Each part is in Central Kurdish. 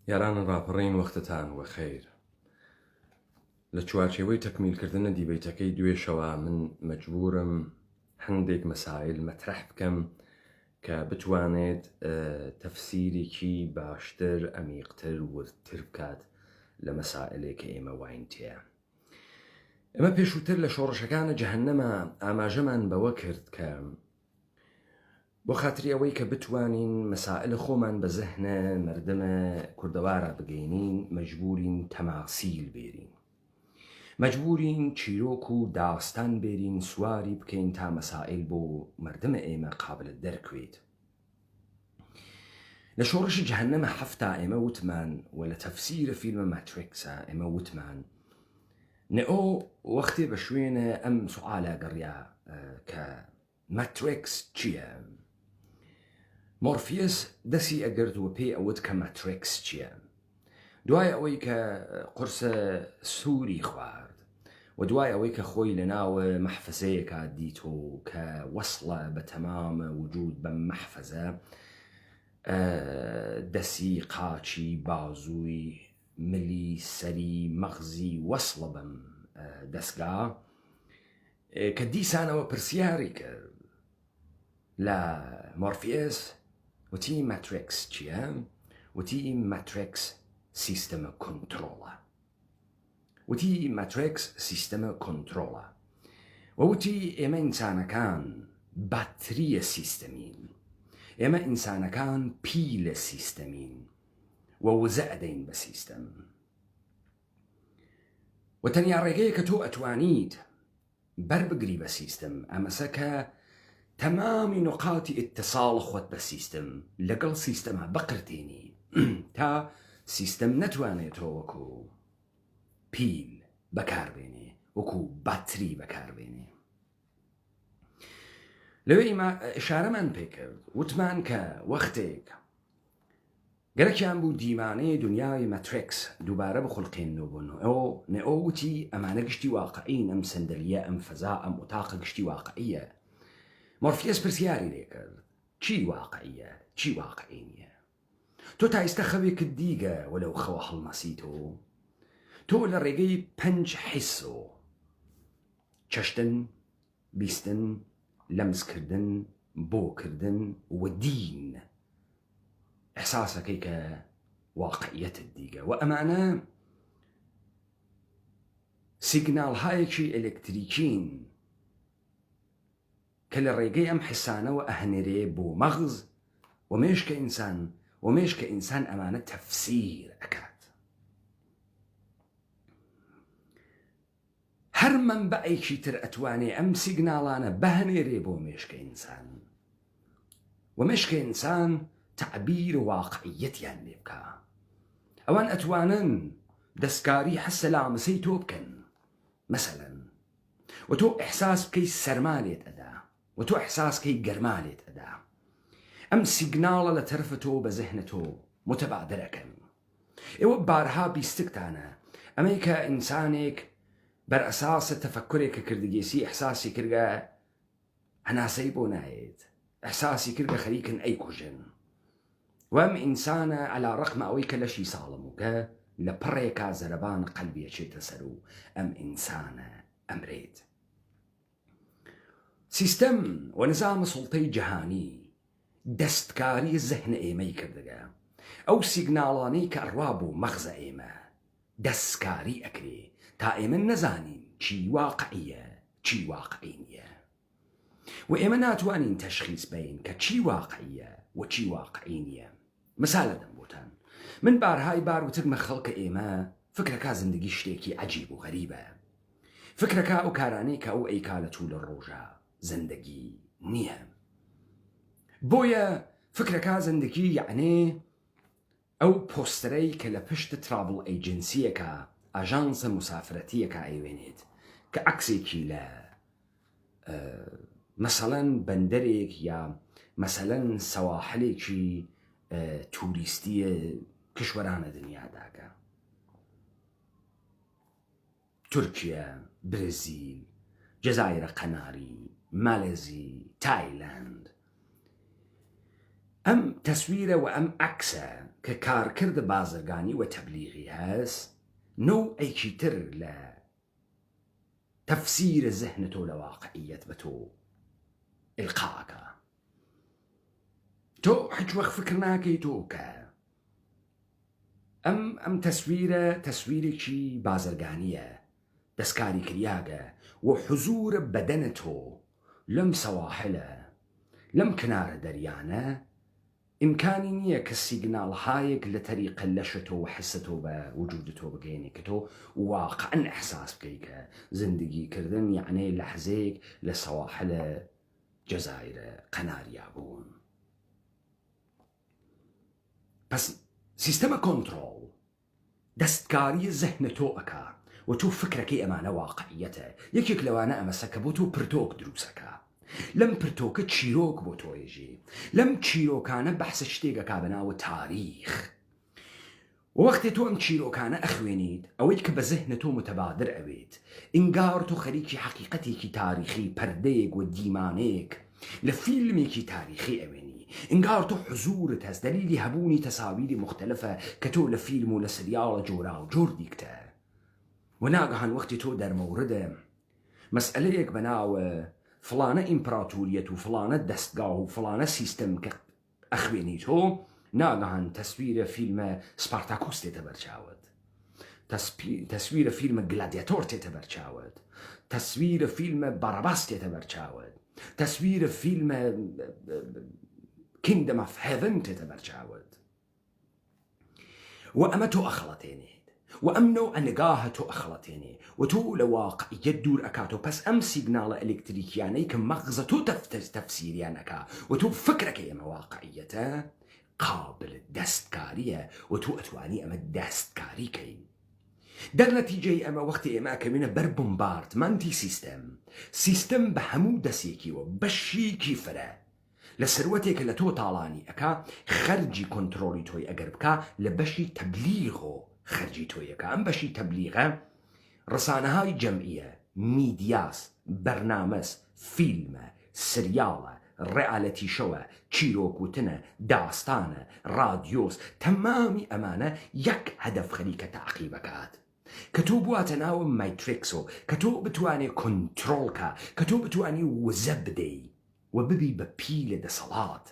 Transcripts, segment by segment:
یارانە ڕاپەڕین وەختتان وەخێر. لە چوارچێوەی تەکمیلکردنە دیبەیتەکەی دوێشەوە من مەجبورم هەندێک مەسائل مەترەح بکەم کە بتوانێت تەفسیرێکی باشتر، ئەمیقتر، وردتر بکات لە مەسائلێک کە ئێمە واین تێیە. ئەمە پێشووتر لە شۆڕشەکانە جەهەنەمە ئاماژەمان بەوە کرد کە بۆ خاتری ئەوەی کە بتوانین مەسائل خۆمان بە زەهنە مردمە کوردەوارە بگەینین، مەجبورین تەماسیل بێرین، مەجبورین چیرۆک و داستان بێرین، سواری بکەین تا مەسائل بۆ مردمە ئێمە قابلت دەرکوێت. لە شۆڕشی جەهەنەمە هەفتا ئێمە وتمان و لە تەفسیرە فیلمە ماتریکسە ئێمە وتمان نئۆ وەختێ بە شوێنە ئەم سوالە گەڕیا کە ماتریکس چییە؟ مۆرفیس دەسی ئەگرتووە پێی ئەوت کە ماتریکس چییە؟ دوای ئەوەی کە قورسە سووری خوارد و دوای ئەوەی کە خۆی لە ناوە مەحفەزەیەکە دیتۆ کە وەصلە بە تەمامە وجود بە مەحفەزە، دەسی قاچی بازووی ملی سەری مەغزی وەصلە بەم دەستگا کە دیسانەوە پرسیاری کرد لە مۆرفیس، وتی ماتریکس چییە؟ وتی ماتریکس سیستەمە کۆنترۆڵە. وتی ماتریکس سیستەمە کۆنترۆڵە و وتی ئێمە ئینسانەکان باتریە سیستەمین، ئێمە ئینسانەکان پیلە سیستەمین و وزە ئەدەین بە سیستەم. و تەنیا ڕێگەیە کە تۆ ئەتوانیت بەربگری بە سیستەم ئەمەسە کە تەمامی نقاتی ئیتیصال خۆت بە سیستەم لەگەڵ سیستەمە بقرتێنی تا سیستەم نەتوانێتەوە وەکو پیل بەکاربێنێ، وەکو باتری بەکاربێنێ. لەوەی ئشارەمان پێکرد وتمان کە وەختێک گەرەکیان بوو دیمانەی دنیای ماتریکس دووبارە بخڵقێنەوە بوون. نئۆ وتی ئەمانە گشتی واقعین، ئەم سندلیە، ئەم فەزا، ئەم ئۆتاقە گشتی واقعیە. مۆرفیس پرسیاری لێ کرد، چی واقعیە؟ چی واقعی نییە؟ تۆ تا ئێستا خەوێکت دیگە وەلەو خەوە هەڵمەسیتۆ؟ تۆ لە ڕێگەی 5 حیسۆ چەشتن، بیستن، لەمسکردن، بۆکردن و دین ئەحساسەکەی کە واقعیەتت دیگە و ئەمانە سیگناڵهایەکی ئەلێکتریکین کە لە ڕێگەی ئەم حسانەوە ئەهنێرێ بۆ مەغز و مێشکە ئینسان و مێشکە ئینسان ئەمانە تەفسیر ئەکات. هەر مەنبەعێکی تر ئەتوانێ ئەم سیگناڵانە بەهنێرێ بۆ مێشکە ئینسان و مێشکە ئینسان تعبیر واقعیەتیان لێ بکە. ئەوان ئەتوانن دەستکاری حەسە لامسەی تۆ بکەن مەسەلەن، و تۆ ئەحساس بکەی سەرما لێت ئەدا و تۆ ئەحساس بکەی گەرما لێت ئەدا. ئەم سیگناڵە لە تەرفە تۆ بە زەهنە تۆ متەبادرەکەن. ئێوە بارها بیستکتانە ئەمەی کە ئینسانێک بەر ئەساسە تەفەکرێکە کردگێسی ئەحساسی کردگە هەناسەی بۆ نایێت، ئەحساسی کردگە خەریکن ئەیکوژن و ئەم ئینسانە عەلا ڕەقمە ئەوەی کە لەشی ساڵم و کە لە پڕێکا زەرەبان قەلبیەچێتە سەر و ئەم ئینسانە ئەمرێت. سیستەم و نظامە سوڵتەی جەهانی دەستکاری زەهنە ئێمەی کردگە. ئەو سیگناڵانەی کە ئەڕوا بوو مەغزە ئێمە دەستکاری ئەکرێ تا ئێمە نەزانین چی واقعیە چی واقعی نییە و ئێمە ناتوانین تەشخیص بین کە چی واقعیە و چی واقعی نییە. مەسالە دەم بۆتان، من بارهای بار وترمە خەڵکە ئێمە فکرەکە زندگی شتێکی عەجیب و غەریبە. فکرەکە ئەو کارانەی کە ئەو ئەیکا لە توولە ڕۆژە زندگی نییە. بۆیە فکرەکە زندگی یعنی ئەو پۆستەرەی کە لە پشت ترابڵ ئەیجنسیەکە ئاژانسە مسافرەتیەکە ئەیوێنێت کە عەکسێکی لە مەسەڵەن بەندەرێک یا مەسەڵەن سەواحلێکی توریستیە کشوەرانە دنیاداکە، تورکیا، برزیل، جەزایرە قەناری، مالێزی، تایلاند. ئەم تەسویرە و ئەم عەکسە کە کارکرد بازرگانی و تەبلیغی هەست نەوعێکی تر لە تەفسیرە زەهنە تۆ لە واقعیەت بە تۆ ئیلقاکە. تۆ هیچ وەخت فکر ناکەی تۆ کە ئەم تەسویرە تەسویرێکی بازرگانیە، دەستکاری کریاگە و حزورە بەدەنە تۆ لەم سەواحلە لەم کنارە دەریانە ئیمکانی نییە کە سیگناڵهایەک لە تەریقە لەشە تۆ و حسە تۆ بە وجودە تۆ بگەێنێ کە تۆ واقعەن ئەحساس بکەی کە زندگیکردن یعنی لەحزەیەک لە سەواحلە جەزایرە قەناریا بوون. پس سیستەمە کۆنتڕۆڵ دەستکاری زەهنە تۆ ئەکا و تۆ فکرەکەی ئەمانە واقعیەتە. یەکێک لەوانە ئەمەسە کە بۆ تۆ پرتۆک دروستەکە، لەم پرتۆکە چیرۆک بۆ تۆیژی، لەم چیرۆکانە بەحسە شتێکەکا بەناوە تاریخ. وەختێ تۆ ئەم چیرۆکانە ئەخوێنیت ئەوەی کە بە زەهنە تۆ متەبادر ئەوێت ئینگار تۆ خەریکی حەقیقەتێکی تاریخی پەردەیەک و دیمانەیەک لە فیلمێکی تاریخی ئەوێنی، ئینگار تۆ حزورت هەست دەلیلی هەبوونی تەساویری مختلفە کە تۆ لە فیلم و لە سریاڵە جۆرا و جۆر دیکتە. و ناگەهان وەختی تۆ دەرمەوردە مەسئلەیەک بەناوە فلانە ئیمپراتوریەت و فلانە دەستگاه و فلانە سیستەم کە ئەخوێنی تۆ ناگەهان تەسویرە فیلمە سپارتاکوس تێتە بەرچاوت، تەسویرە فیلمە گلادیاتۆر تێتە بەرچاوت، تەسویرە فیلمە بارەباس تێتە بەرچاوت، تەسویرە فیلمە کینگدەم ئۆف هێڤن تێتە بەرچاوت. و ئەمە تۆ ئەخەڵەتێنێت و ئەم نەوع نگاهە تۆ ئەخەڵەتێنێ و تۆ لە واقعیەت دوور ئەکاتەوە. پس ئەم سیگناڵە ئەلکتریکیانەی کە مەغزە تۆ تەفسیریانەکە و تۆ فکرەکەی ئەمە واقعیەتە قابل دەستکاریە و تۆ ئەتوانی ئەمە دەستکاریکەی. دەرنەتیجەی ئەمە وەختی ئێمە کەوینە بەر بمباردمانتی سیستەم بە هەموو دەسێکیوە بەشێکی فرە لە سەروەتێکە لە تۆ تاڵانی ئەکا خەرجی کۆنتڕۆلی تۆی ئەگەر بکە لە بەشی تەبلیغۆ خەرجی تۆیەکە. ئەم بەشی تەبلیغە ڕسانەهای جەمعیە، میدیاس، بەرنامەس، فیلمە، سریاڵە، ڕێئالەتی شەوە، چیرۆکوتنە، داستانە، رادیۆس، تەمامی ئەمانە یەک هەدەف خەریکە تاقیبەکات کە تۆ بواتە ناوە مایتریکسۆ کە تۆ بتوانێ کۆنتڕۆڵکە، کە تۆ بتوانی وزە بدەی و ببی بە پی لە دەسەڵات.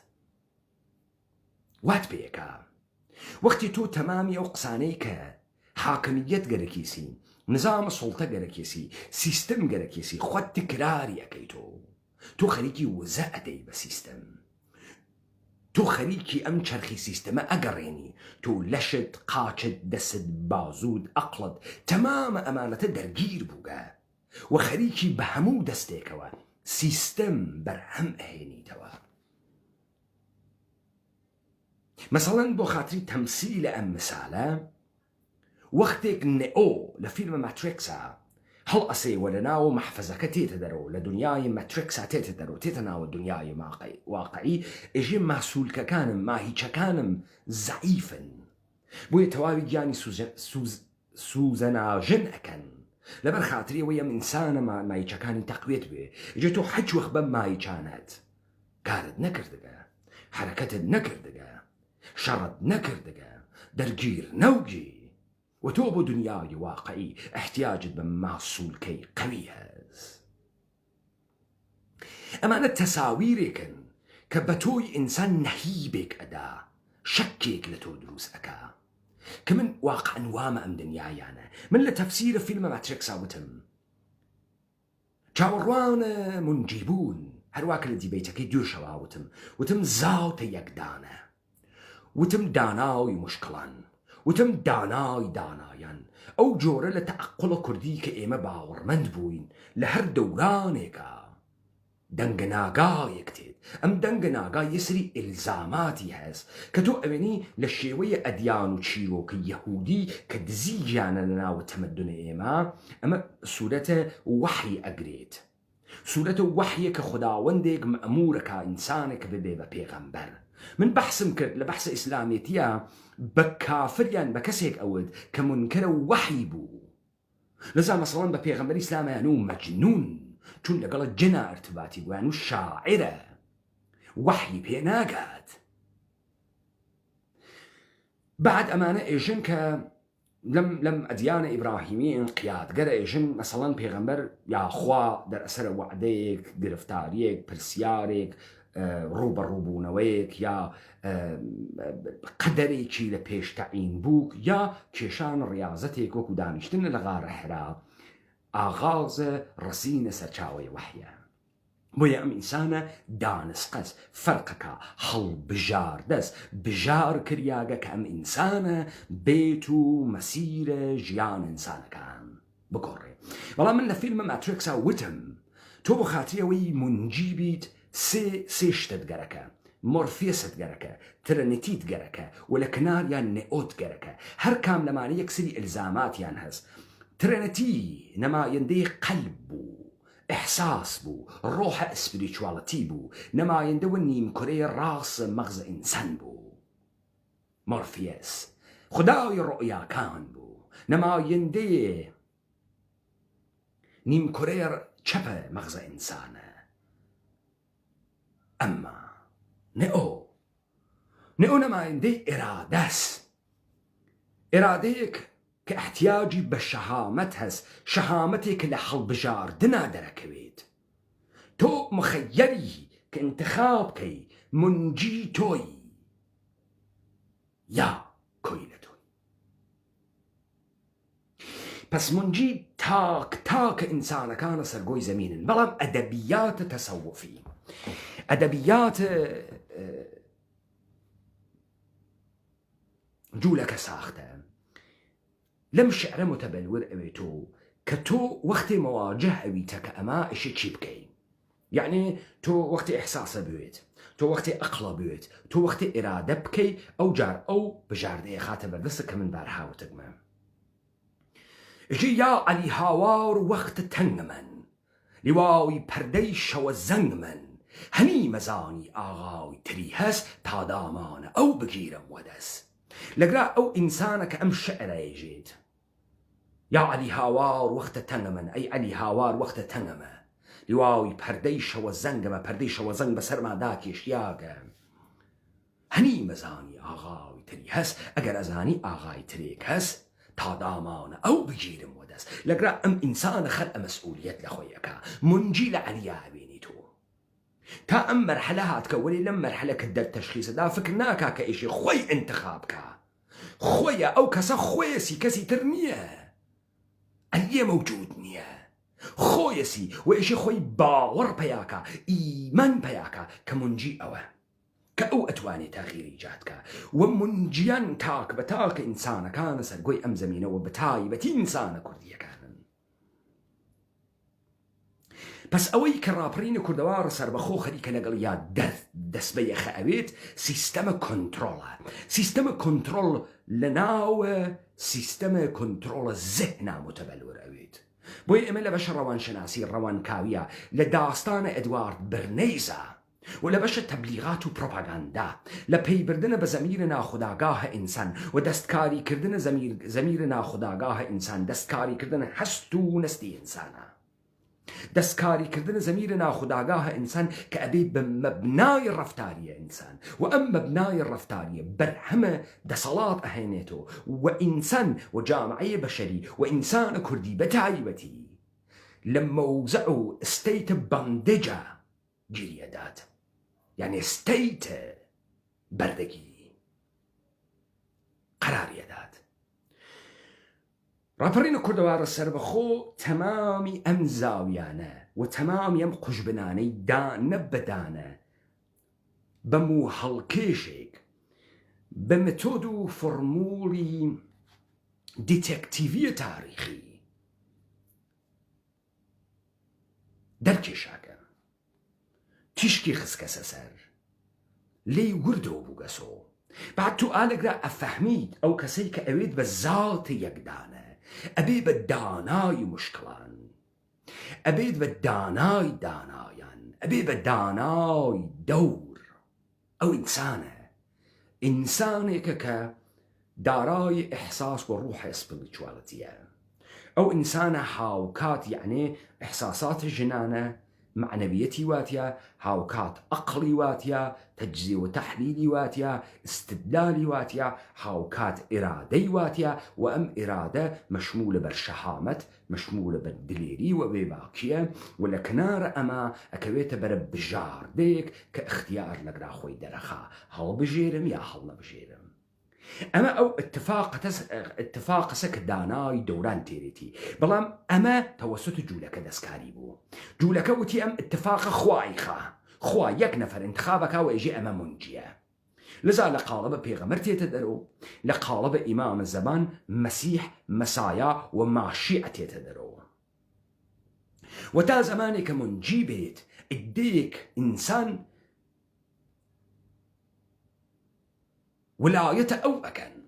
وات پێیەکە وەختی تۆ تەمامی ئەو قسانەی کە حاکمیەت گەرەکیسی، نظامە سوڵتە گەرەکیسی، سیستەم گەرەکیسی خۆت تکراری ئەەکەی تۆ خەریکی وزە ئەدەی بە سیستەم، تۆ خەریکی ئەم چەرخی سیستەمە ئەگەڕێنی، تۆ لەشت، قاچت، دەست، بازوود، ئەقڵت تەمامە ئەمانەتە دەرگیر بووگە و خەریکی بە هەموو دەستێکەوە سیستەم بەرهەم ئەهێنیتەوە. مەسەڵەن بۆ خاتری تەمسیلە ئەم مثالە وەختێک نێئۆ لە فیلمە ماتریکسە هەڵ ئەسێوە لە ناوە مەحفەزەکە تێتە دەرەوە، لە دنیای ماتریکسا تێتە دەرەوە، تێتە ناوە دنیای واقعی. ئێژێ ماسوولکەکانم ماهیچەکانم زەعیفن بۆیە تەواوی گیانی سوزەناژن ئەکەن لەبەر خاتری ئەوەی ئەم ئینسانە ماهیچەکانی تەقوێت بێ. ئێجێ تۆ هەچ وەخت بەم ماهیچانەت کارت نەکردگە، حرەکەتت نەکردگە، شەڕت نەکردگە، دەرگیر نەوگی و تۆ بۆ دنیای واقعی احتیاجت بە ماسوولکەی قەوی هەست. ئەمانە تەساویرێکن کە بە تۆی ئینسان نەهیبێک ئەدا، شەکێک لە تۆ دروست ئەکا کە من واقعەن وامە ئەم دنیایانە. من لە تەفسیرە فیلمە ماتریکسا وتم چاوەڕوانە منجیبوون، هەروواکە لە دیبەیتەکەی دوێشەوە وتم زاوتە یەکدانە، وتم داناوی مشکڵان، وتم دانای دانایان، ئەو جۆرە لە تەعەققوڵە کوردی کە ئێمە باوەڕمەند بووین لە هەر دەورانێکە دەنگە ناگایەک تێت. ئەم دەنگە ناگای یە سری ئیلزاماتی هەست کە تۆ ئەوێنی لە شێوەیە ئەدیان و چیرۆکە یەهودی کە دزیگیانە لە ناوە تەمەدونە ئێمە، ئەمە سوورەتە وەحی ئەگرێت، سوورەتە وەحیە کە خوداوەندێک مەئمورەکە ئینسانێک ببێ بە پێغەمبەر. من بەحسم کرد لە بەحسە ئیسلامیەتیە بە کافریان بە کەسێک ئەوت کە منکەرە وەحی بوو، لەزا مەسەڵەن بە پێغەمبەری ئیسلامیان و مەجنون چون لەگەڵە جنا ئەرتباتی بوویان و شاعرە وەحی پێ ناگات. بعد أمانة إيجن لم أديان إبراهيميين قياد قرأ إيجن مثلا بيغمبر يا خوا در أسر وعديك گرفتاريك برسياريك روبا روبونويك يا قدري چي لپيش تعين بوك يا كيشان رياضتك وكو دانشتن لغار حرا آغاز رسين سرچاوي وحيا بۆیە ئەم ئینسانە دانسقەس فەرقەکە هەڵبژار دەست بژار کریاگە کە ئەم ئینسانە بێت و مەسیرە ژیان ئینسانەکان بگۆڕێ. بەڵام من لە فیلمە ماتریکسا وتم تۆ بۆ خاتریەوەی منجی بیت سێ شتت گەرەکە، مۆرفێست گەرەکە، ترەنەتیت گەرەکە و لە کناریان نێئۆت گەرەکە. هەر کام لەمانە یەکسری ئەلزاماتیان هەست. ترەنەتی نەمایەندەی قەلب بوو، إحساس بو، روح اسبريتشواليتي بو، نماينده ونيم كوري راس مغز إنسان بو. مورفيس خداوي رؤيا كان بو، نماينده نيم كوري چپ مغز إنسان. أما نئو نماينده إرادس، إراديك كاحتياجي بشهامت هس، شهامتك لحلبجار دنا دركويت. تو مخيري كانتخاب كي منجي توي يا كويلتوي. بس منجي تاك إنسان كان سرقوي زمين. بلام أدبيات تصوفي، أدبيات جولك ساخته لم شعر متبلور أويتو كتو وقت مواجه أويتك أما إشي تشيبكي. يعني تو وقت إحساس بويت، تو وقت أقلى بويت، تو وقت إرادة بكي أو جار أو بجار دي خاتب الرسك من بارها وتقمم. إجي يا علي هاوار وقت تنمن لواوي پردي شو الزنمن هني مزاني آغاوي تريهس تا دامان أو بجيرم ودس لقرا أو إنسانك أم شعر يجيد يا علي هاوار وقت تنمن أي علي هاوار وقت تنمن لواوي پرديش وزنگم پرديش وزنگ بسر ما داكيش ياغم هني مزاني آغاوي تري هس اگر ازاني آغاي تريك هس تا دامان أو بجيرم ودس لقرا أم إنسان خلق مسؤوليت لخويكا منجي لعليا بيني تو تا أم مرحلة هاتكولي لم مرحلة كدر تشخيص دا فكرناكا كإشي خوي انتخابكا خويا أو كسا خويسي كسي ترنية عليا موجود نية خويسي وإشي خوي باور بياكا إيمان بياكا كمنجي أوه كأو أتواني تغييري جاتك ومنجيان تاك بتاك إنسانا كان سرقوي أم زمينة وبتاي بتي إنسانا كردية كان بس أوي كرابرين كردوار سربخو خريكا نقليات دس بيخ أويت سيستم كنترول لناو سيستم كنترول الذهن متبلور أويت بوي إملا بش روان شناسي روان كاوية لداستان إدوارد برنيزا ولا بش تبليغات و بروباغاندا لپی بردن بزميرنا خداگاه انسان و دستکاری کردن زميرنا خداگاه انسان دستکاری کردن هستو نستی انسانا دستکاری کردن زميرنا خداگاه انسان كأبي بمبناي الرفتارية انسان وأم مبناي الرفتارية برهمة دصلات أهينيتو وإنسان وجامعية بشري وإنسان كردي بتايبتي لما وزعوا ستيت باندجا جريادات يعني ستيت بردگی قرار يدات رابرين كردوار السربخو تمامي أم زاويانا وتمامي أم قجبناني دان بدانا بمو هالكيشيك بمتودو فرمولي ديتكتيفية تاريخي دركشاكا تشكي خسكس سر لي وردو بوغسو بعد تو آلقرا أفهميت أو كسيك أويد بالذات يقدانا أبي بالداناي مشكلان أبيد بالداناي دانايان أبي بالداناي دور أو إنسانة كا داراي إحساس وروح سبيريتشواليتي أو إنسانة حاوكات يعني إحساسات الجنانة معنويتي واتيا هاوكات عقلي واتيا تجزئة وتحليلي واتيا استدلالي واتيا هاوكات إرادي واتيا وأم إرادة مشمولة بالشهامة مشمولة بالدليري وبباكية ولا كنار أما أكويت برب بجار ديك كاختيار لقرا خوي درخا هل بجيرم يا هل بجيرم أما أو اتفاق سك داناي دوران تيريتي بلام أما توسط جولك دسكاري بو جولك وتي أم اتفاق خوايخا خوا يك نفر انتخابك ويجي أما منجية لذا لقالب بيغمر تيتدرو لقالب إمام الزمان مسيح مسايا وماشيئة تيتدرو وتا زمانك منجي بيت اديك إنسان ولاية أو أكن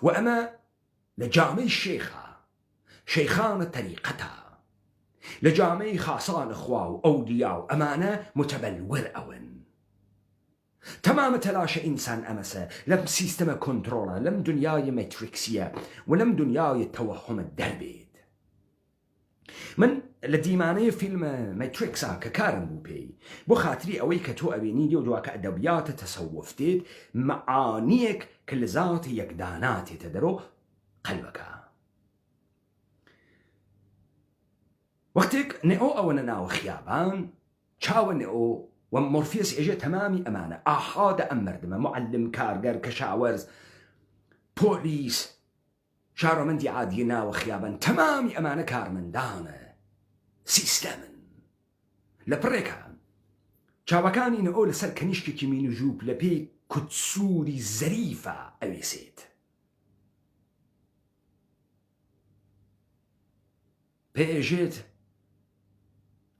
وأما لجامي الشيخة شيخان طريقتها لجامي خاصان إخواه أودياء أمانة متبلور أون تمام تلاشى إنسان أمسه لم سيستم كنترولا لم دنياي ماتريكسية ولم دنياي توهم الدربيد من لديمانه فيلم ماتريكسا ككارن بوبي بو خاطري اوي كتو ابيني ديو دواك ادبيات تصوفتيت معانيك كل ذات يقدانات تدرو قلبك وقتك نئو او نناو خيابان شاو نئو ومورفيس اجي تمامي امانه احاد امردم معلم كارجر كشاورز بوليس شارو من دي عادي ناو خيابان تمامي امانه كارمندانه سيستمن لبريكا شاوكاني نقول سر كنيشكي كمينو جوب لبي كتسوري زريفة أويسيت بيجيت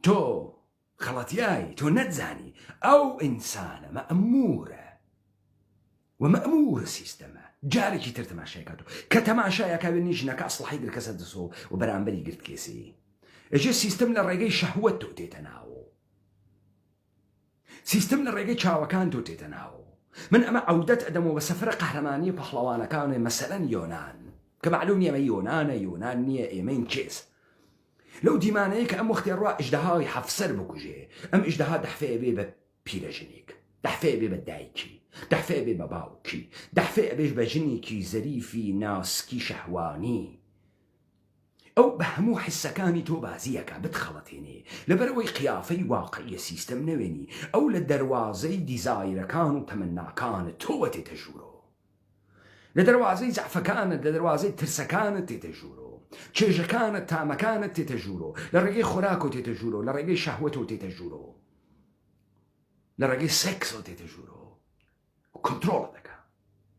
تو خلطياي تو نتزاني أو إنسانة مأمورة ومأمور سيستمة جاري كي ترتماشايكاتو كتماشايكا بنيجنا كأصلحي قل كسدسو وبرامبري قلت كيسي اجي سيستم للرقي شهوته تيتناو سيستم للرقي شاوكان تيتناو من أما عودة أدمو بسفر قهرمانية بحلوانا كان مثلا يونان كمعلوم يما يونان نية إيمين تشيس لو ديمانيك أم اختيار إجدهاي حفصر بكوجي أم إجدها دحفي بي ببيرجنيك دحفي بي بدايكي دحفي بي بباوكي دحفي بي بجنيكي زريفي ناسكي شهواني أو بهمو حسكاني تو بازيكا بتخلطيني لبروي قيافي واقعية سيستم نويني أو لدروازي ديزاير كانوا تمنى كان تو تتجورو لدروازي زعفة كانت لدروازي ترسة كانت تتجورو تشيجة كانت تامة كانت تتجورو لرقي خوراكو تتجورو لرقي شهوتو تتجورو لرقي سكسو تتجورو وكنترول دكا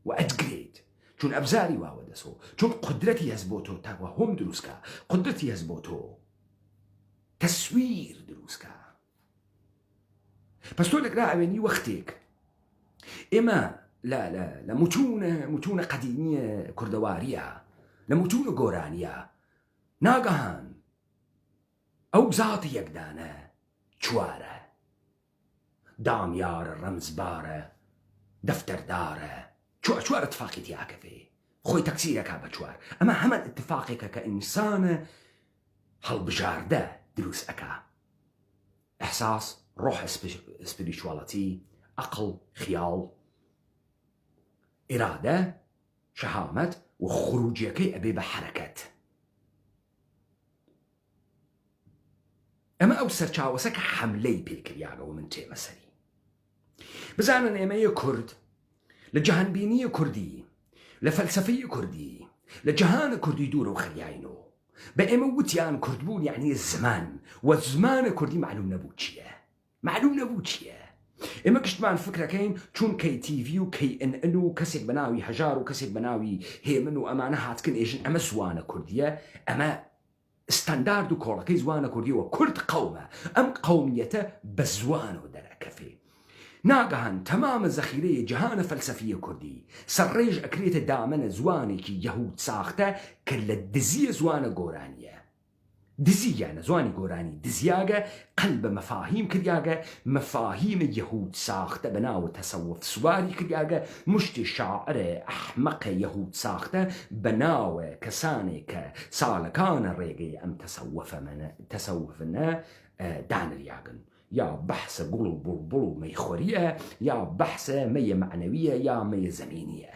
وأدجريد چون ابزاری واودسو چون قدرتی هزبوتو توهم دروسكا قدرتی هزبوتو تصوير دروسكا بس تقول لك راعي وقتك اما لا متونة قديمية كردوارية لمتونة قورانية ناقهان او ذاتي يقدانة چوارة داميار رمزبارة دفتر داره شوار اتفاقي تياك فيه خوي تكسيرك بشوار اما هم اتفاقك كإنسان هل بجارده دروس اكا احساس روح سبيريشواليتي عقل خيال إرادة شهامة وخروجك أبي بحركة اما او سرچاوسك حملي بيكرياغا ومن تيمسري بزانا نيمية كرد لجهنبينية كردي لفلسفية كردي لجهان كردي دور وخلياينو بأموتيان كردبون يعني الزمان والزمان كردي معلوم نبوتشيه اما كشتمان فكرة كين چون كي تي في وكي ان انو كسيك بناوي هجار وكسيك بناوي هيمن وامانة هاتكن ايجن اما زوانة كردية اما ستاندارد كولا زوانة كردية وكرد قومة ام قوميته بزوانه درك فيه ناقهان تمام الذخيرة جهان فلسفية كردي سريج أكريت دامن زواني كي يهود ساخته كل الدزية زوانة قورانية دزي يعني زواني قوراني دزياغا قلب مفاهيم كرياغا مفاهيم يهود ساخته بناو تصوف سواري كرياغا مشتي شاعر أحمق يهود ساخته بناو كساني كسالكان الريقي أم تصوفنا دانریاگن یا بحث گوڵ و بڵبڵ و مەیخۆریە یا بحثە مەیە معنەویە یا مەیە زەمینیە.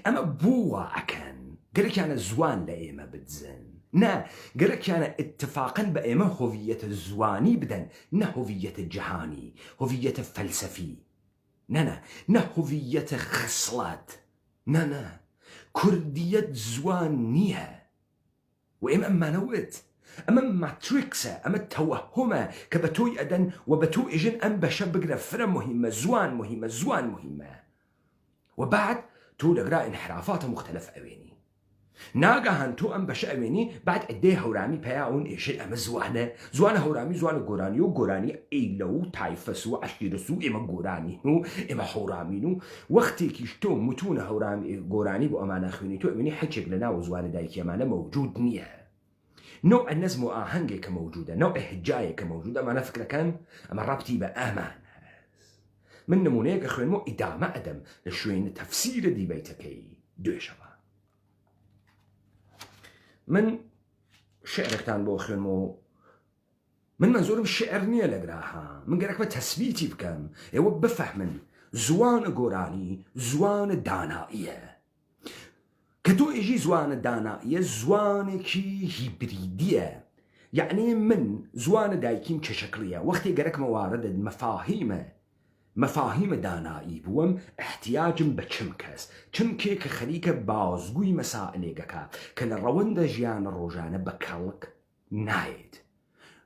ئەمە بووە ئەکەن گەلێکیانە زوان لە ئێمە بدزن، نا گەلێکیانە اتفاقن بە ئێمە هۆڤیەتە زوانی بدەن، نە هۆڤیەتە جیهانی، هۆڤیەتە فەلسەفی، نە هۆڤیەتە خسڵات، نە کوردیەت زوان نییە و ئێمە ئەمانەوت ئەمە ماتریکسە، ئەمە تەوەهمە کە بە تۆی ئەدەن و بە تۆ ئێژن ئەم بەشە بگرە فرە مهمە، زوان مهمە، زوان مهمە و بعد تۆ لەگرا انحرافاتە مختلف ئەوێنی ناگەهان تۆ ئەم بەشە ئەوێنی بعد ئەدەی هەورامی پەیاون ئێشەی ئەمە زوانە هەورامی زوانە گۆرانی و گۆرانی ئەیلە و تایفەس و عەشیرەس و ئێمە گۆرانین و ئێمە هەورامین و وەختێکیش تۆ متونە هەورامی گۆرانی بۆ ئەمانە خوێنی تۆ ئەوێنی حەچێک لە ناو زوانە دایکی ئەمانە مەوجود نییە. نوع النظم و ئاهەنگێکە مەوجودە، نوع هجایەکە مەوجودە، ئەمانە فکرەکەن ئەمە ڕابتی بە ئامان هەست. من نمونەیەکە خوێنم و ئیدامە ئەدەم لە شوێنە تەفسیرە دیبەیتەکەی دوێشەوە. من شعرێکتان بۆ خوێنم و من منزورم شعر نییە لەگراها، من گەرەک بە تەسبیتی بکەم ئێوە بفەهمن زوانە گۆرانی زوانە داناییە کە تۆ ئێژی زوانە داناییە زوانێکی هیبریدیە، یعنی من زوانە دایکیم چه شکلیە وەختی گەرەکمە واردە مەفاهیمە دانایی بووم احتیاجم بە چم کێ کە خەریکە بازگووی مەسائلێکەکە کە لە ڕەوەندە ژیانە ڕۆژانە بە کەڵک نایێت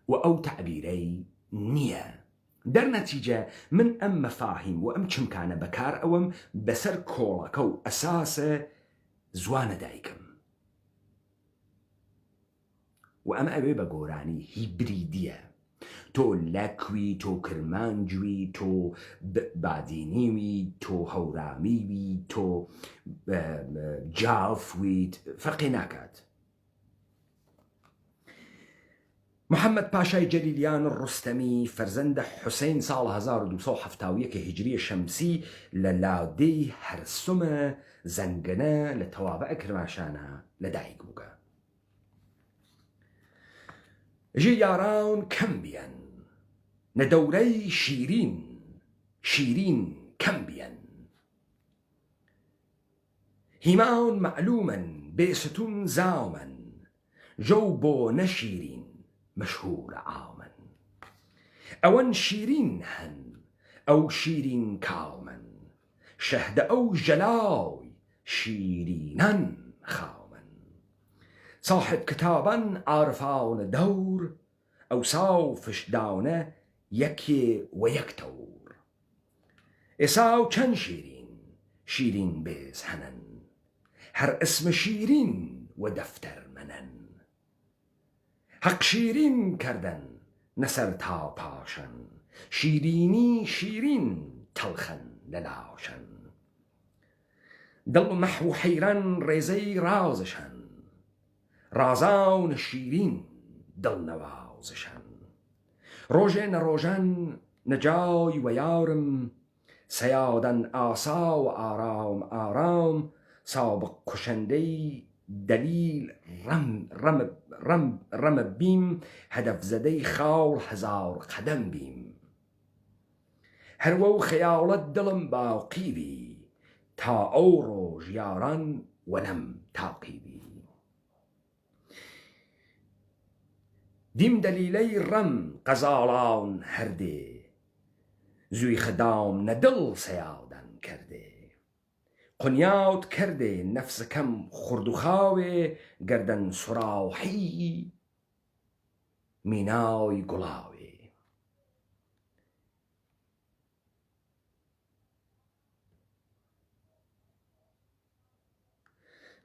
و ئەو تعبیرەی نییە. دەرنەتیجە من ئەم مەفاهیم و ئەم چمکانە بەکار ئەوەم بەسەر کۆڵەکە و ئەساسە زوانە دایکم و ئەمە ئەوێ بە گۆرانی هیبریدیە. تۆ لەکوی، تۆ کرمانجوی، تۆ بادینیوی، تۆ هەورامیوی، تۆ جافویت، فەرقی ناکات. محەممەد پاشای جەلیلیان ڕوستەمی فەرزەندە حوسێن ساڵ 1271 هیجری شەمسی لە لاودەی هەرسومە زەنگەنە لە تەوابە کرماشانە لەدایک بووگە. ژێ یاران کەم بیەن نە دەورەی شیرین کەم بیەن، هیمان مەعلومن بێستون زاومن، ژەو بۆ نەشیرین مەشهورە ئاومن، ئەوەن شیرین هەن ئەو شیرین کاومن، شەهدە ئەو ژەلاوی شیرینەن خاومن، صاحب کتابان عارفانە دەور، ئەوساو فشداونە یەکێ و یەک تەور، ئێساو چەند شیرین بێز هەنن، هەر ئسمە شیرین و دەفتەر منەن، حەق شیرین کردن نەسەر تا پاشن، شیرینی شیرین تەڵخەن لەلاشن، دڵ مەحو حەیران ڕێزەی رازشن، رازان شیرین دڵنەوازشن، ڕۆژێ نەڕۆژان نەجای و یارم، سەیادەن ئاسا و ئارام ئارام، سابق کوشەندەی دەلیل ڕەمە بیم، هەدەف زەدەی خاڵ هەزار قەدەم بیم، هەروە و خەیاڵەت دڵم باوقیبی، تا ئەو ڕۆژ یاران وەنەم تاقیبی، دیم دەلیلەی ڕەم قەزاڵان هەردێ، زووی خدام نەدڵ سەیادەن کردێ، قونیاوت کردێ نەفسەکەم خوردوخاوێ، گەردەن سوراوحی میناوی گوڵاوێ.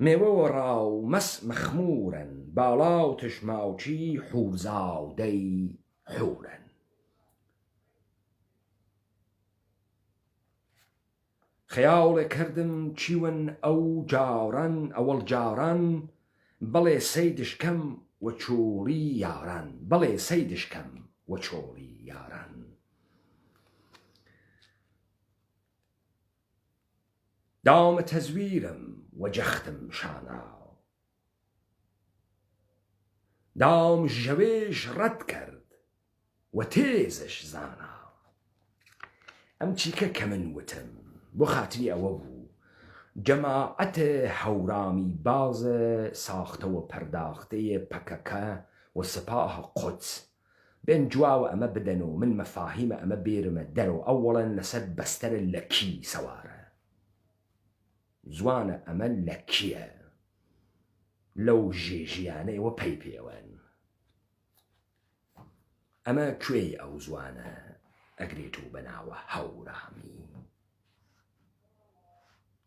مێوە وەڕاو مەس مەخمورن، باڵاو تشماوچی حوزاودەی حورن، خەیاڵێ کردم چیون ئەو جاران ئەوەڵ جاران، بەڵێ سەیدشکەم و چۆڵی یاران، بەڵێ سەیدشکەم و چۆڵی یاران، دامە تەزویرم و جەختم شاناو، دام ژەوێش ڕەت کرد و تێزش زانا. ئەم چیکە کە من وتم بۆ خاتری ئەوە بوو جەماعەتە هەورامی بازە ساختەوە پەرداختەیە پەکەکە و سپاه قودس بێن جواوە ئەمە بدەن و من مەفاهیمە ئەمە بێرمە دەرەوە ئەوڵەن لەسەر بەستەرە لە کی سەوارە. زوانە ئەمە لە کیە؟ لەو ژێژیانەیەوە پەی پێوەن. ئەمە کوێی ئەو زوانە ئەگرێت و بەناوە هەورامی.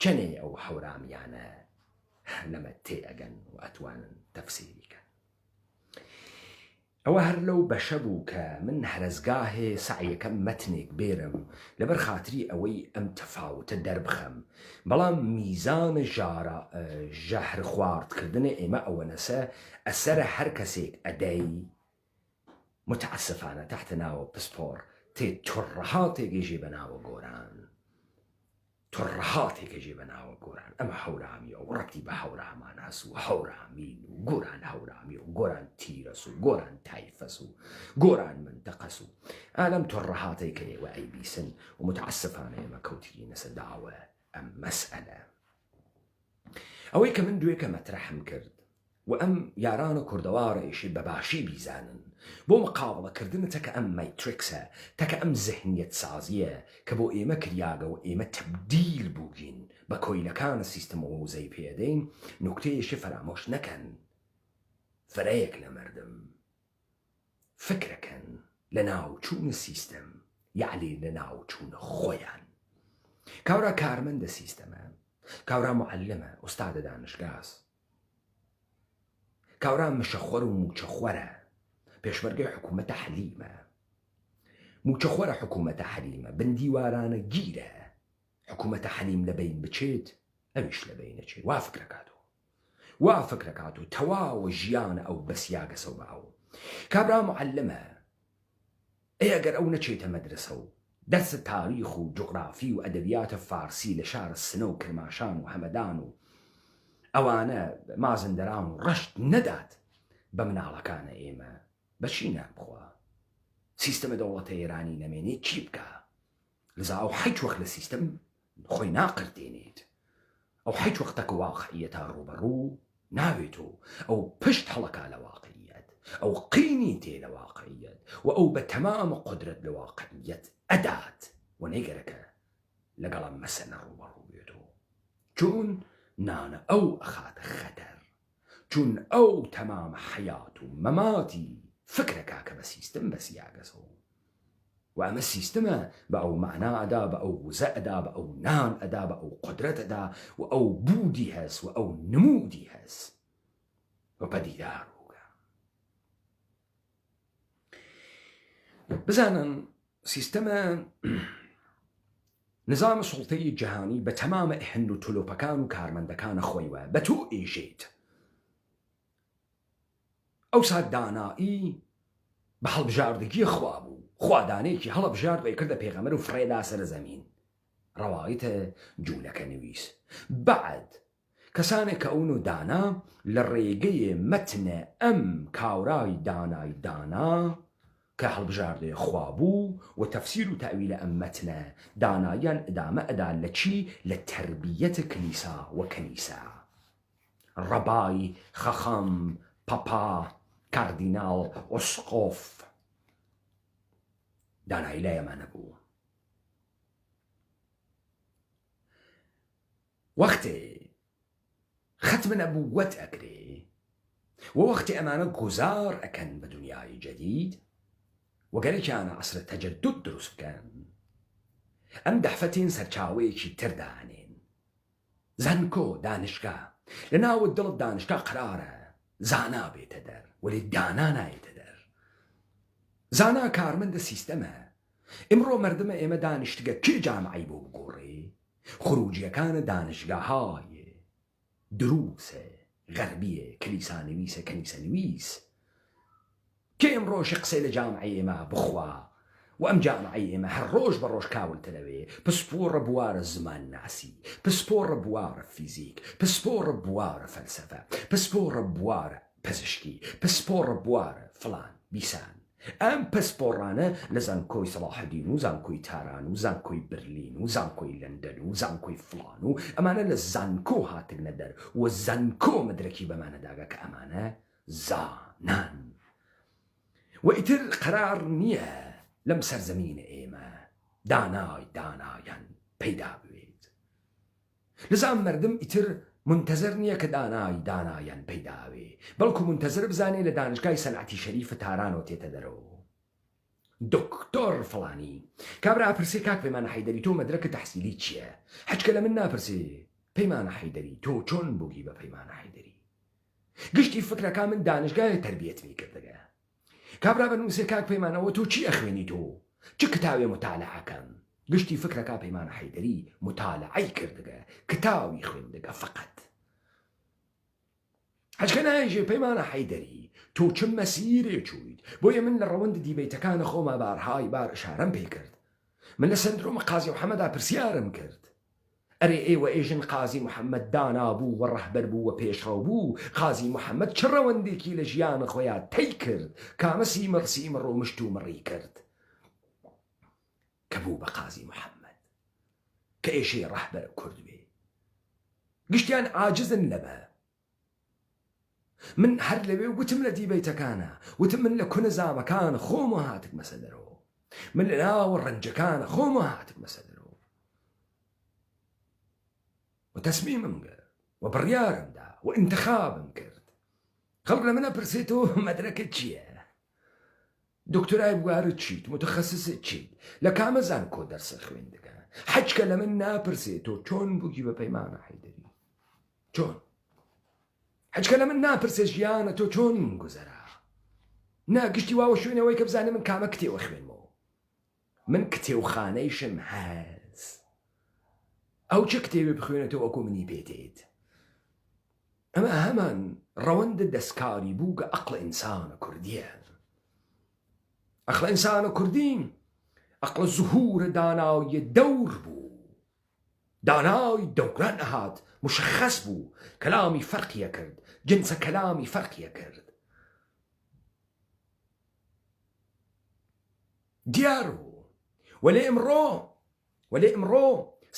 چەنێ ئەو هەورامیانە لەمە تێئەگەن و ئەتوانن تەفسیریکەن. ئەوە هەر لەو بەشە بوو کە من هەرزگاهێ سعیەکەم مەتنێک بێرم لەبەر خاتری ئەوەی ئەم تەفاوتە دەربخەم، بەڵام میزانە ژەهر خواردکردنە ئێمە ئەوەنەسە ئەسەرە هەر کەسێک ئەدەی متعسفانە تحت ناوە پسپۆر تێ تڕەها تێگەژێ بەناوە گۆران، تڕەها تێگەژێ بەناوە گۆران. ئەمە هەورامیە و ڕەتی بە هەورامان هەس و هەورامین و گۆران هەورامی و گۆران تیرەس و گۆران تایفەس و گۆران منتەقەس و ئالەم تڕەهاتەی کە ئێوە ئەیبیسن و متعسفانە ئێمە کەوترینە سەداوە ئەم مەسئلە. ئەوەی کە من دوێکە مەترەحم کرد و ئەم یارانە کوردەوارەیشی بەباشی بیزانن بۆ مقابڵەکردنە تەکە ئەم مەیتریکسە، تەکە ئەم زەهنیەت سازیە کە بۆ ئێمە کریاگە و ئێمە تەبدیل بووگین بە کۆیلەکانە سیستەمەوە وزەی پێدەین. نوکتەیەشی فەرامۆش نەکەن، فرەیەک لە مردم فکرەکەن لە ناوچوونە سیستەم، یعنی لە ناوچوونە خۆیان. کاورا کارمەندە سیستەمە، کاورا معلمە، ئوستادە دانشگاس، کاورا مشەخۆر و موچەخۆرە، پێشمەرگەی حکوومەتە حەلیمە. موچەخۆرە حکوومەتە حەلیمە، بندیوارانە گیرە. حکوومەتە حەلیم لەبین بچێت ئەویش لەبین نەچێت. وا فکرەکات و تەواوە ژیانە ئەو بەسیاگە سەو باو. کابرا معلمە، ئەگەر ئەو نەچێتە مەدرسە و دەرسە تاریخ و جوغرافی و ئەدەبیاتە فارسی لە شارە سنە و کرماشان و هەمەدان و ئەوانە مازندەران و ڕەشت نەدات بە مناڵەکانە ئێمە بەچی نابخوا؟ سیستەمە دەوڵەتە ئێرانی نەمێنێت چی بکە؟ لەزا ئەو حیچ وەخت لە سیستەم خۆی ناقردێنێت. ئەو حیچ وەختەکە واقعیەتە ڕوبەڕوو ناوێت و ئەو پشت هەڵەکا لە واقعیەت، ئەو قینی تێ لە واقعیەت و ئەو بە تەمامە قودرەت لە واقعیەت ئەدات و نەیگەرەکە لەگەڵە مەسەلە ڕوبەڕوو بێتەوە. چون نانە ئەو ئەخاتە خەتەر، چون ئەو تەمامە حەیات و مەماتی فکرەکە کە بە سیستەم بەسیاگەسەوە و ئەمە سیستەمە بە ئەو معنا ئەدا، بە ئەو وزە ئەدا، بە ئەو نان ئەدا، بە ئەو قودرەت ئەدا و ئەو بوودی هەست و ئەو نمودی هەست و پەدیدار بووگە. بزانن سیستەمە نظام سوڵتەی جیهانی بە تەمامە هەند و تولۆپەکان و کارمەندەکانە خۆیوە بە تۆ ئێژێت. ئەوسا دانایی بە هەڵبژاردگی خوا بوو، خوادانەیەکی هەڵبژارد و کردە پێغەمبەر و فڕێدا سەر زەمین. ڕەوایەتە جوولەکە نوویس. بعد کەسانێک کە ئەون و دانا لە ڕێگەیە مەتنە ئەم کاورای دانای دانا کە هەڵبژاردەیە خوا بوو و تەفسیر و تەویلە ئەم مەتنە دانایان ئەدامە ئەدا لە چی؟ لە تەربیەتە کلیسا و کەنیسا. ڕەبای، خەخەم، پەپا، کاردیناڵ، ئۆسقۆف دانایی لایەمانە بوو. وەختێ ختمە نەبووەت ئەکرێ و وەختی ئەمانە گوزار ئەکەن بە دنیای جەدید وەگەرێکیانە عەسرە تەجەدد دروست بکەن، ئەم دەحفەتین سەرچاوەیەکی تردانێن. زانکۆ دانشگا لە ناوت دڵت دانشگا قرارە زانا بێتە دەر وەلی دانا نایێتە دەر. زانا کارمەندە سیستەمە. ئمڕۆ مردمە ئێمە دانیشتگە کێ جامعی بۆ بگۆڕێ؟ خروجیەکانە دانشگاهایە دروسە، غەربیە، کلیسانویسە، کەنیسەنویس. کێ ئمڕۆشی قسەی لە جامعی ئێمە بخوا و ئەم جامعی ئێمە هەر ڕۆژ بە ڕۆژ کاولتەلەوێ. پسپۆڕە بوارە زمان ناسی، پسپۆڕە بوارە فیزیک، پسپۆڕە بوارە فەلسەفە، پسپۆڕە بوارە پزشکی پسپۆڕە بوارە فڵان بیسان ئەم پسپۆڕانە لە زانکۆی سەڵاحەدین و زانکۆی تاران و زانکۆی برلین و زانکۆی لەندەن و زانکۆی فڵان و ئەمانە لە زانکۆ هاتنە دەر و زانکۆ مدرەکی بەمانەداگە کە ئەمانە زانان و ئیتر قەرار نییە لەم سەرزەمینە ئێمە دانایان پەیدا بوێت لەزان مردم ئیتر منتەزەر نییە کە دانایان پەیداوێ بەڵکو منتەزەر بزانێ لە دانشگای سەنعەتی شەریفە تارانەوە تێتە دەرەوە دکتۆر فڵانی کابرا پرسێ کاک پەیمانە حەیدەری تۆ مەدرەکە تەحسیلی چییە حەجکە لە من ناپرسێ پەیمانە حەیدەری تۆ چۆن بووگی بە پەیمانە حەیدەری گشتی فکرەکە من دانشگای تەربیەتمی کردەگە کابرا بنووسێ کاک پەیمانەوە تۆ چی ئەخوێنی تۆ چ کتاوێ متالعەکەم گشتی فکرەکە پەیمانە حەیدەری متالعەی کردەگە کتاوی خوێندەگە فقط حەجکە نایژێ پەیمانە حەیدەری تۆ چ مەسیرێ چوویت بۆیە من لە ڕەوەند دیبەیتەکانە خۆمە بارهای بار ئشارەم پێ کرد من لە سندرۆمە قازی محەممەدا پرسیارم کرد ئەرێ ئێوە ئێژن قازی محەممەد دانا بوو و ڕەهبەر بوو و پێشڕەو بوو قازی محەممەد چ ڕەوەندێکی لە ژیانە خۆیان تەی کرد کامە سیمڕ و مشت و مڕی کرد کە بوو بە قازی محەممەد کە ئێشەی ڕەهبەرە کورد بێ گشتیان عاجزن لەبە من هەر لەوێ وتم لە دیبەیتەکانە وتم من لە کونە زامەکان خۆمە هاتک مەسە دەرەوە من لە ناوە ڕەنجەکانە خۆمە هاتک مەسە دەرەوە و تەسمیمم کرد و بڕیارمدا و ئینتخابم کرد خەڵک لە منە پرسێتەوە مەدرەکە چییە دکتۆرای بوارت چیت متخەسست چیت لە کامە زانکۆ دەرسە خوێندەکە حەجکە لە من ناپرسێت تۆ چۆن بووگی بە پەیمانە حەیدەری چۆن حەجکە لە من ناپرسێ ژیانە تۆ چۆن گوزەرا ناگشتی واوە شوێنەوەی کە بزانێ من کامە کتێوە خوێنمەوە من کتێوخانەیشم هەز ئەو چه کتێوێ بخوێنێتەوە وەکو منی پێتێت ئەمە هەمان ڕەوەندە دەستکاری بوو کە ئەقڵە ئینسانە کوردیە ئەقڵە ئینسانە کوردین ئەقڵە زوهورە دانایی دەور بوو دانای دەوران ئەهات مشخص بوو کەلامی فەرقیە کرد جنسە کەلامی فەرقیە کرد دیار بوو وەلێ ئەمڕۆ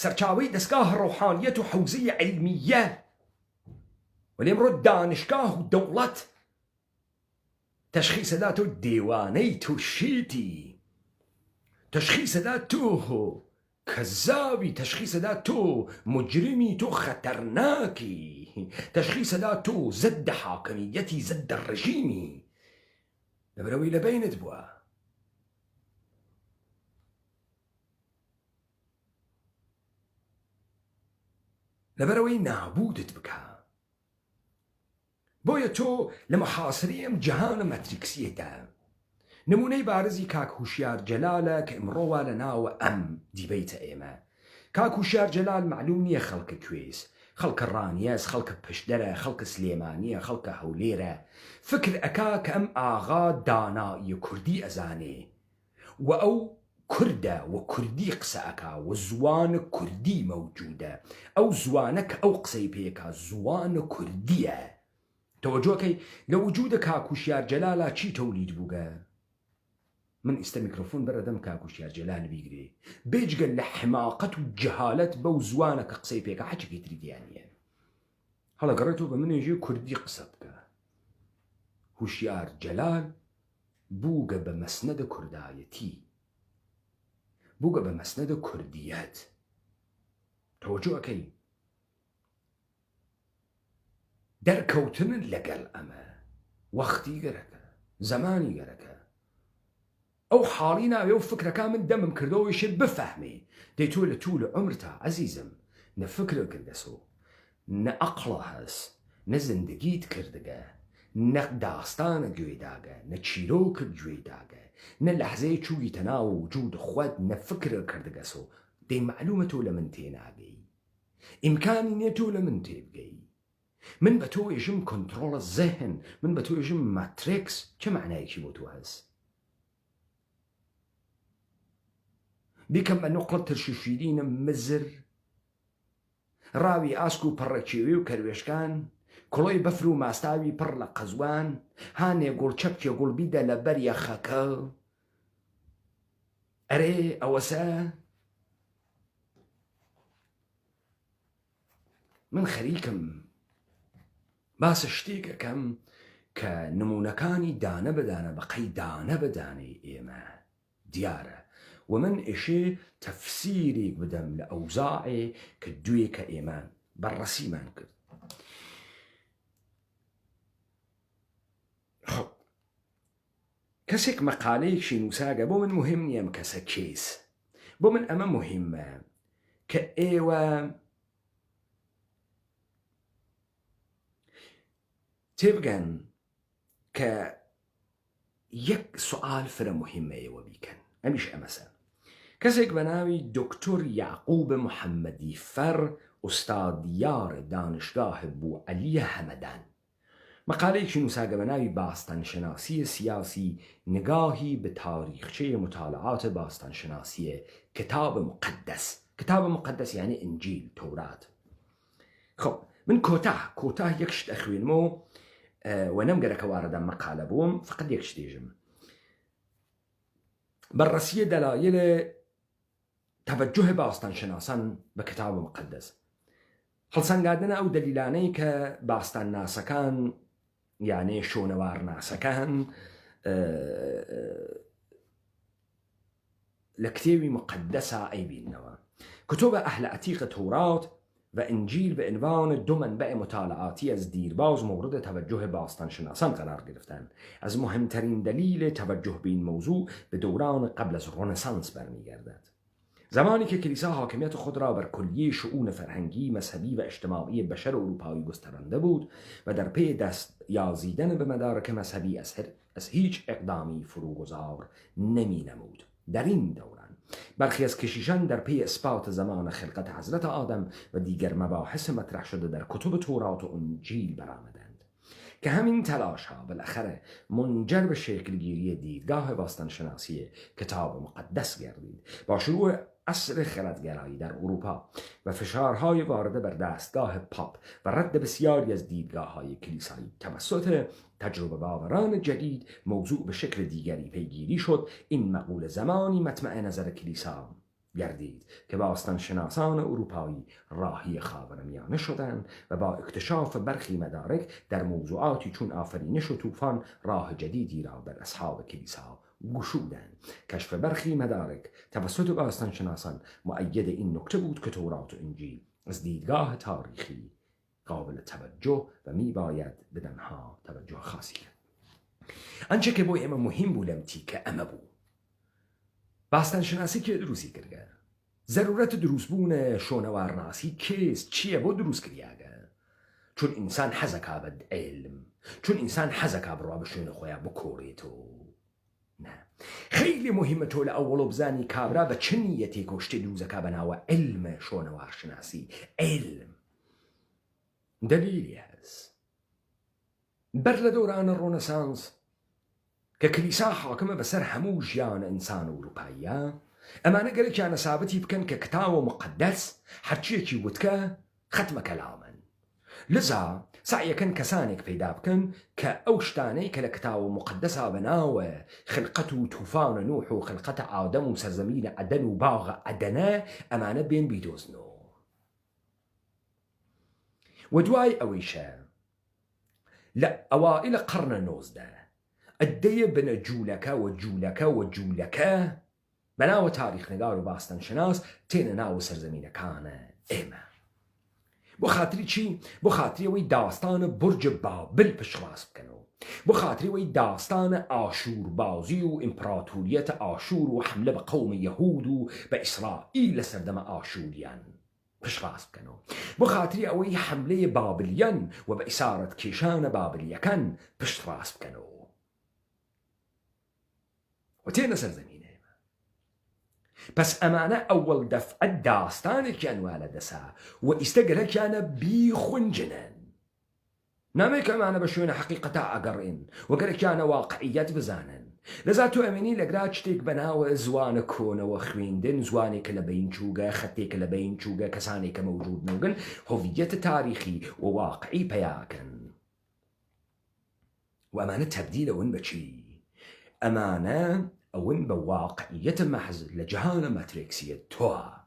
سەرچاوەی دەستگاه ڕۆحانیەت و حەوزەی عیلمیە وەلێ ئەمڕۆ دانشگاه و دەوڵەت تەشخیصەدا تۆ دێوانەی تووشیتی تەشخیصەدا تۆ کەزاوی تەشخیصەدا تۆ مجرمی تۆ خەتەرناکی تەشخیصەدا تۆ زەددە حاکمیەتی زەددە ڕژیمی لەبەرەوەی لە بینت بووە لەبەرەوەی نابودت بکە بۆیە تۆ لە محاسرەی ئەم جەهانە مەتریکسیەدا نمونەی بارزی کاک هوشیار جەلالە کە ئمڕۆوە لە ناوە ئەم دیبەیتە ئێمە کاک هوشیار جەلال معلوم نییە خەڵکە کوێز خەڵکە ڕانیەس خەڵکە پشدەرە خەڵکە سلێمانیە خەڵکە هەولێرە فکر ئەکا کە ئەم ئاغا دانایی کوردی ئەزانێ و ئەو کوردە و کوردی قسە ئەکا و زوانە کوردی مەوجودە ئەو زوانە کە ئەو قسەی پێکا زوانە کوردیە تەوەجۆکەی لە وجودە کاک هوشیار جەلالە چی تەولید بووگە من ئێستا میکرۆفۆن بەردەم کاک هوشیار جەلال بیگرێ بێجگە لە حماقەت و جەهالەت بەو زوانە کە قسەی پێکە حەجێکی تری دیان نییە هەڵەگەڕێتەوە بە منێژێ کوردی قسە بکە هوشیار جەلال بووگە بە مەسنەدە کوردایەتی بووگە بە مەسنەدە کوردیەت تەوەجۆکەی دەرکەوتنن لەگەڵ ئەمە وەختی گەرەکە زەمانی گەرەکە ئەو حاڵی ناوێ و فکرەکە من دەمم کردەوەیشت بفەهمێ دەی تۆ لە توو لە عمرتا عەزیزم نە فکرە کردەسۆ نە ئەقڵە هەس نە زندگیت کردگە نە داستانە گوێداگە نە چیرۆکت گوێداگە نە لەحزەیە چوویتە ناو وجود خۆت نە فکرە کردگەسۆ دەی معلومە تۆ لە من تێناگەی ئیمکانی نییە تۆ لە من تێبگەی من بە تۆ ئێژم کۆنتڕۆڵە زەهن من بە تۆ ئێژم ماتریکس چه معنایەکی بۆ تۆ هەست بیکەم بە نوقڵە ترششیرینە مزر ڕاوی ئاسک و پەڕەکێوێ و کەروێشکان کوڵۆی بەفر و ماستاوی پڕ لە قەزوان هانێ گوڵچەپکێ گوڵبیدە لە بەریە خەکە ئەرێ ئەوەسە من خەریکم باسە شتێکەکەم کە نمونونەکانی دانە بەدانە بەقەی دانە بەدانەی ئێمە دیارە و من ئێشێ تەفسیرێک بدەم لە ئەوزاعێ کە دوێ کە ئێمە بەڕەسیمان کرد. خب کەسێک مەقالەیەکی نووساگە بۆ من مهم نییە ئەم کەسە کێس، بۆ من ئەمە مهمە کە ئێوە تێبگەن کە یەک سوال فرە مهمە ئێوە بیکەن، ئەمیش ئەمەسە. کەسێک بە ناوی دکتۆر یعقوب محەممەدی فەر ئوستادیار دانشگاه بوو عەلیە هەمەدان مەقالەیەکی نووساگە بە ناوی باستانشناسی سیاسی نگاهی به تاریخچه مطالعات باستانشناسی کتاب مقدس. کتاب مقدس یعنی ئنجیل تورات. خب من کۆتاه یەک شت ئەخوێنمەوە و نەمگەرەکە واردە مەقالە بووم، فقط یەک شتێژم بررسیە دلایل توجه باستانشناسان بە کتاب مقدس، هەڵسەنگاندنە ئەو دەلیلانەی کە باستان ناسەکان یعنی شۆنەوار ناسەکان لە کتێوی مقدسە ئەیبینەوە. کتۆبە ئەهل عتیق تورات و انجیل به عنوان دو منبع مطالعاتی از دیرباز مورد توجه باستانشناسان قرار گرفتند. از مهمترین دلیل توجه به این موضوع به دوران قبل از رنسانس برمیگردد، زمانی که کلیسا حاکمیت خود را بر کلیه شؤون فرهنگی، مذهبی و اجتماعی بشر اروپایی گسترانده بود و در پی دست یازیدن به مدارک مذهبی از هیچ اقدامی فروگذار نمی نمود. در این دوران برخی از کشیشان در پی اثبات زمان خلقت حضرت آدم و دیگر مباحث مطرح شده در کتب تورات و انجیل برآمدند که همین تلاش ها بالاخره منجر به شکلگیری دیدگاه باستانشناسی کتاب مقدس گردید. با شروع عصر خردگرایی در اروپا و فشارهای وارده بر دستگاه پاپ و رد بسیاری از دیدگاه‌های کلیسایی توسط تجربه باوران جدید، موضوع به شکل دیگری پیگیری شد. این مقوله زمانی مطمع نظر کلیسا گردید که باستانشناسان اروپایی راهی خاورمیانه شدند و با اکتشاف برخی مدارک در موضوعاتی چون آفرینش و طوفان راه جدیدی را بر اصحاب کلیسا گشودند. کشف برخی مدارک توسط باستانشناسان مؤید این نکته بود که تورات و انجیل از دیدگاه تاریخی قابل توجه و می باید بدنها توجه خاصی کرد. آنچه که بۆ ئێمە مهم بوو لەم تیکە ئەمە بوو باستانشناسی کێ دروستی کردگە، ضرورەت دروستبوونە شۆنەوارناسی کێس چییە بۆ دروست کریاگە؟ چون ئینسان حەزەکا بە علم، چون ئینسان حەزەکا بڕوا بە شوێنە خۆیان بکۆڕێتەوە. نه، خیلی مهمە تۆ لە ئەوڵۆ بزانی کابرا بە چ نیەتێک و شتێ دروستەکا بەناوە علمە شۆنەوارشناسی. علم دلیلی هەست بەر لە دەورانە ڕۆنەسانس کە کلیسا حاکمە بەسەر هەموو ژیانە ئینسان ئەوروپاییە، ئەمانە گەلێکیانە سابەتی بکەن کە کتاوە مقدس هەرچیەکی وتکە ختمە کەلامن. لذا سعیەکەن کەسانێک پەیدا بکەن کە ئەو شتانەی کە لە کتاوە مقدسا بەناوە خلقەت و توفانە نوح و خلقەتە ئادەم و سەرزەمینە عەدەن و باغە عەدەنە ئەمانە بێن بیدۆزنەوە. و دوای ئەوەیشە لە ئەوائل قەرنە 19 ئەدەیە بنە جوولەکە و جوولەکە و جوولەکە بەناوە تاریخنگار و باستانشناس تێنە ناو سەرزەمینەکانە ئێمە. بۆ خاتری چی؟ بۆ خاتری ئەوەی داستانە بورج بابل پشتڕاست بکەنەوە، بۆ خاتری ئەوەی داستانە ئاشوربازی و ئیمپراتوریەتە ئاشور و حملە بە قەومە یەهود و بە ئیسرائیل لە سەردەمە ئاشوریان پشتڕاست بکەنەوە، بۆ خاتری ئەوەی حملەی بابلیەن و بە ئیسارەت کێشانە بابلیەکان پشتڕاست بکەنەوە و تێنە سەرزەمینە. پس ئەمانە ئەوەڵ دەفعەت داستانێکیان وا لەدەسا و ئیستا گەلێکیانە بیخونجنن. نامێک ئەمانە بە شوێنە حەقیقەتا ئەگەڕێن و گەلێکیانە واقعیەت بزانن. لەذا تۆ ئەمێنی لەگرا شتێک بەناوە زوانە کۆنەوە خوێندن، زوانێکە لە بین چووگە، خەتێکە لە بین چووگە، کەسانێکە مەوجود نەوگن، هۆڤیەتە تاریخی و واقعی پەیاکەن وأمانة تبديل أون بشي أمانة أون بواقعية محز لجهانة ماتريكسية توا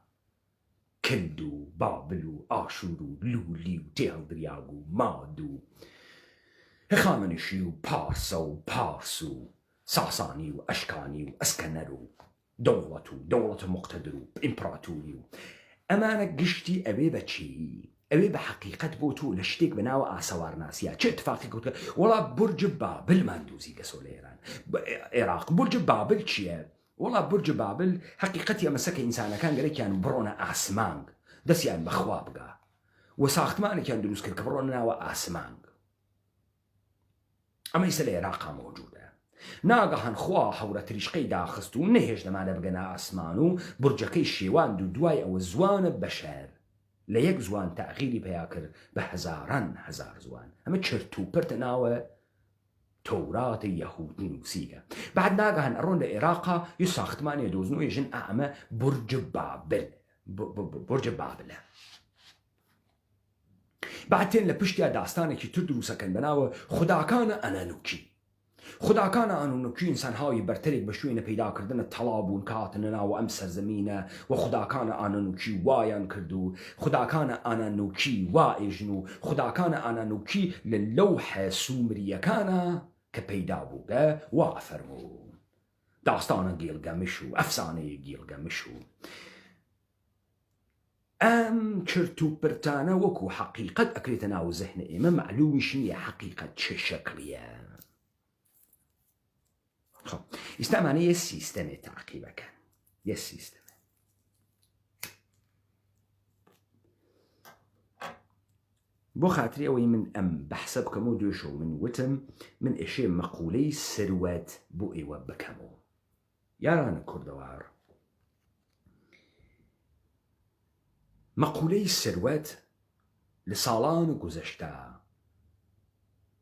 كندو بابلو آشورو لوليو تيغدرياغو مادو هخامنشيو بارسو ساسانيو أشكانيو أسكنرو دولة مقتدرو إمبراطوريو أمانة قشتي أبي بشي أبي بحقيقة بوتو لشتيك بناو آسوار ناسيا چه اتفاقي كوتو ولا برج بابل ماندوزي قسول إيران عراق برج بابل چيه ولا برج بابل حقيقتي أمسك إنسانا كان قريك يعني برونا آسمانگ دس يعني بخوابقا وساختماني كان دروس كرك برونا ناو آسمانگ أما يسال عراقا موجودة ناقهان خوا حورة ريشقي داخستو نهيش لما نبقنا آسمانو برجكي شيوان دو دواي أو زوان بشر ليك زوان تأغيري بياكر بهزاران هزار زوان أما تشرتو برتناوة توراة يهود نوسيقى بعد ناقهان أرون لإراقا يساختمان يدوزنو يجن أعمى برج بابل برج بابل بعدين لبشتيا داستاني كي تدروسا كان بناوة خداكان أنانوكي خداكان أنانوكي إنسان هاي برترك بشوينة بيدا كردن الطلابون كاتننا وأمسر زمينة وخداكان أنانوكي وايان كردو خداكان أنانوكي وايجنو خداكان أنانوكي للوحة سومرية كان كبيدا بوغا وافرمو داستان جيلغامشو أفسانة جيلغامشو أم شرتو برتانا وكو حقيقة أكريتنا وزهن إما معلومي شنية حقيقة شكلية خب استعماني يسيستم تعقيبا كان يسيستم بو خاطري أوي من أم بحسب كمو دوشو من وتم من إشي مقولي سروات بو إيوة بكمو ياران كردوار مقولي السروات لسالان گذشتا